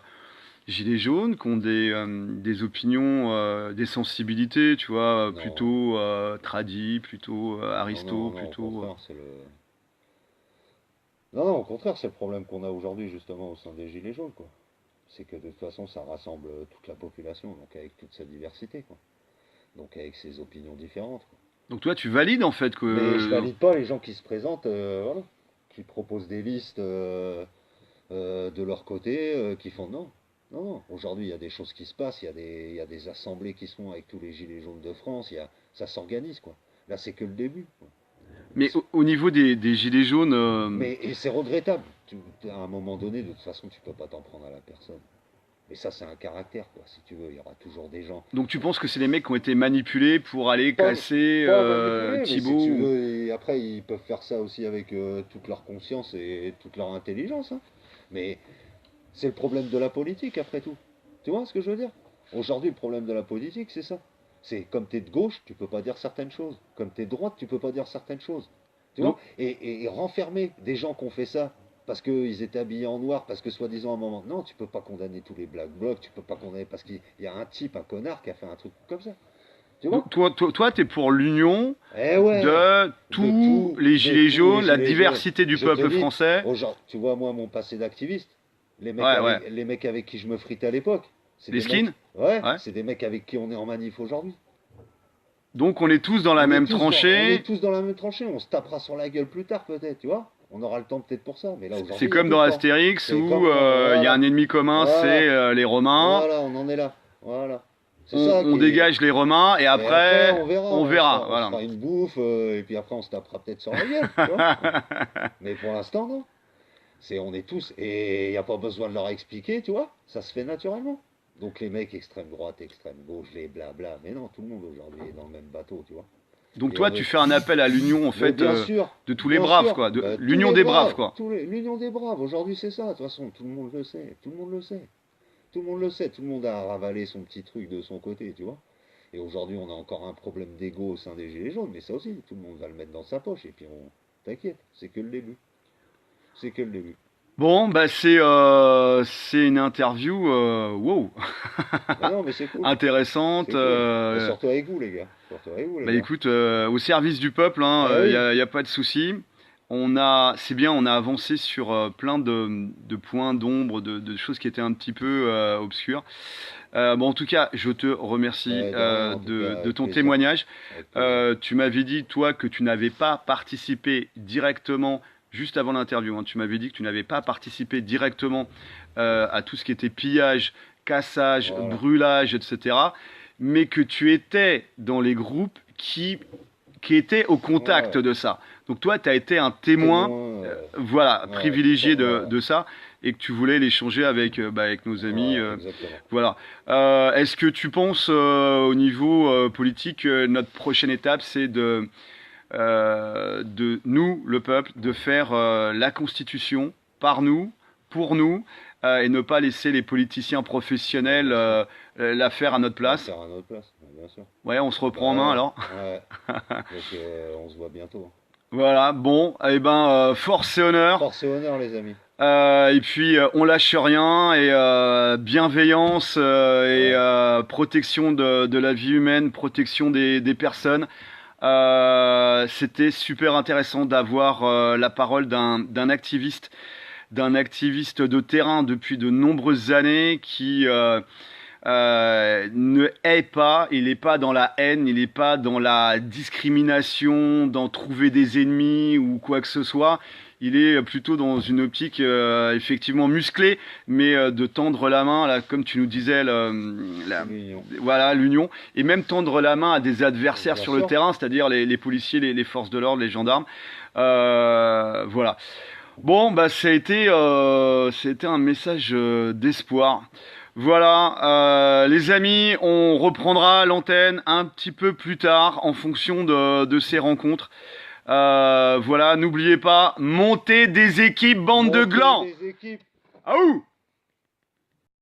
gilets jaunes, qui ont des opinions, des sensibilités, tu vois, Non, plutôt tradi, plutôt non, aristo, non, non, au plutôt. contraire, Non, non, au contraire, c'est le problème qu'on a aujourd'hui, justement, au sein des Gilets jaunes, quoi. C'est que de toute façon, ça rassemble toute la population, donc avec toute sa diversité, quoi. Donc avec ses opinions différentes, quoi. Donc toi, tu valides en fait Mais je que. valide pas les gens qui se présentent, voilà, qui proposent des listes de leur côté, qui font non. Non, non. Aujourd'hui, il y a des choses qui se passent, il y a des assemblées qui se font avec tous les gilets jaunes de France, ça s'organise, quoi. Là, c'est que le début, quoi. Mais au niveau des gilets jaunes, Mais et c'est regrettable. À un moment donné, de toute façon, tu peux pas t'en prendre à la personne. Mais ça, c'est un caractère, quoi. Si tu veux, il y aura toujours des gens. donc tu penses que c'est les mecs qui ont été manipulés pour aller Pas, casser pas manipulés, mais si Thibaut tu veux, et après, ils peuvent faire ça aussi avec toute leur conscience et toute leur intelligence, hein. Mais c'est le problème de la politique, après tout. Tu vois ce que je veux dire? Aujourd'hui, le problème de la politique, c'est ça. C'est comme tu es de gauche, tu peux pas dire certaines choses. Comme tu es de droite, tu peux pas dire certaines choses. Tu vois? donc, Et renfermer des gens qui ont fait ça parce qu'ils étaient habillés en noir, parce que soi-disant à un moment. Non, tu peux pas condamner tous les Black Blocs, tu peux pas condamner parce qu'il y a un type, un connard qui a fait un truc comme ça. Tu vois? donc toi, t'es pour l'union Eh ouais, de tous les de gilets tous les jaunes, la gilets jaunes. diversité du Je te peuple dis, français. tu vois, moi, mon passé d'activiste, Ouais, ouais. les mecs avec qui je me fritais à l'époque, c'est Les des mecs, skins? ouais, Ouais. c'est des mecs avec qui on est en manif aujourd'hui. Donc on est tous dans la même On est tranchée. tous dans la même tranchée, on se tapera sur la gueule plus tard peut-être, tu vois. On aura le temps peut-être pour ça, mais là C'est aujourd'hui, il n'y a comme plus dans le temps. Astérix C'est où comme, il y a un voilà, ennemi commun, c'est voilà, les Romains. voilà, on en est là. Voilà. C'est ça On qui est. dégage les Romains et Et après, après, on verra. on se Voilà. fera une bouffe, et puis après, on se tapera peut-être sur la gueule, tu vois. Mais pour l'instant, non. On est tous, et il n'y a pas besoin de leur expliquer, tu vois. Ça se fait naturellement. Donc les mecs extrême droite, extrême gauche, les blabla. Mais non, tout le monde aujourd'hui est dans le même bateau, tu vois. Donc Et toi, on tu veut. fais un appel à l'union en Mais fait de tous les bien braves sûr, quoi, de bah, tous l'union les des braves braves, quoi. l'union des braves, aujourd'hui c'est ça, de toute façon, tout le monde le sait, tout le monde le sait, tout le monde le sait, tout le monde a ravalé son petit truc de son côté, tu vois. Et aujourd'hui on a encore un problème d'ego au sein des Gilets jaunes, mais ça aussi, tout le monde va le mettre dans sa poche, et puis t'inquiète, c'est que le début, c'est que le début. Bon, bah c'est une interview wow Mais non, mais c'est cool, intéressante. c'est cool. Et surtout avec vous les gars, surtout avec vous les Bah gars. écoute, au service du peuple, hein, Eh oui, y a pas de souci. C'est bien, on a avancé sur plein de points d'ombre, de choses qui étaient un petit peu obscures. Bon, en tout cas, je te remercie ouais, de rien, en tout cas, de avec ton plaisir, témoignage. avec plaisir. Tu m'avais dit, toi, que tu n'avais pas participé directement, juste avant l'interview, hein, tu m'avais dit que tu n'avais pas participé directement à tout ce qui était pillage, cassage, Voilà, brûlage, etc. Mais que tu étais dans les groupes qui étaient au contact ouais, de ça. Donc toi, tu as été un témoin, témoin, voilà, ouais, privilégié voilà, de ça, et que tu voulais l'échanger avec, avec nos amis. voilà, exactement. Voilà. Est-ce que tu penses au niveau politique, notre prochaine étape, c'est de nous, le peuple, de faire la Constitution par nous, pour nous, et ne pas laisser les politiciens Ouais, professionnels bien sûr. la faire à notre La place? faire à notre place, ouais, bien sûr. Ouais, on se reprend en Bah main ouais, alors. ouais. Donc on se voit bientôt. Voilà, bon, eh ben, force et honneur. Force et honneur les amis. Et puis, on lâche rien et bienveillance et Ouais, protection de la vie humaine, protection des personnes. C'était super intéressant d'avoir la parole d'un activiste de terrain depuis de nombreuses années qui ne hait pas, il n'est pas dans la haine, il n'est pas dans la discrimination, dans trouver des ennemis ou quoi que ce soit. Il est plutôt dans une optique effectivement musclée, mais de tendre la main, là, comme tu nous disais, l'union. voilà, l'union, et même tendre la main à des adversaires Bien sur le sûr. terrain, c'est-à-dire les policiers, les forces de l'ordre, les gendarmes. Voilà. Bon, bah ça a été un message d'espoir. Voilà, les amis, on reprendra l'antenne un petit peu plus tard en fonction de ces rencontres. Voilà, n'oubliez pas, montez des équipes, bande de Montez glands. des équipes. Ah ouh!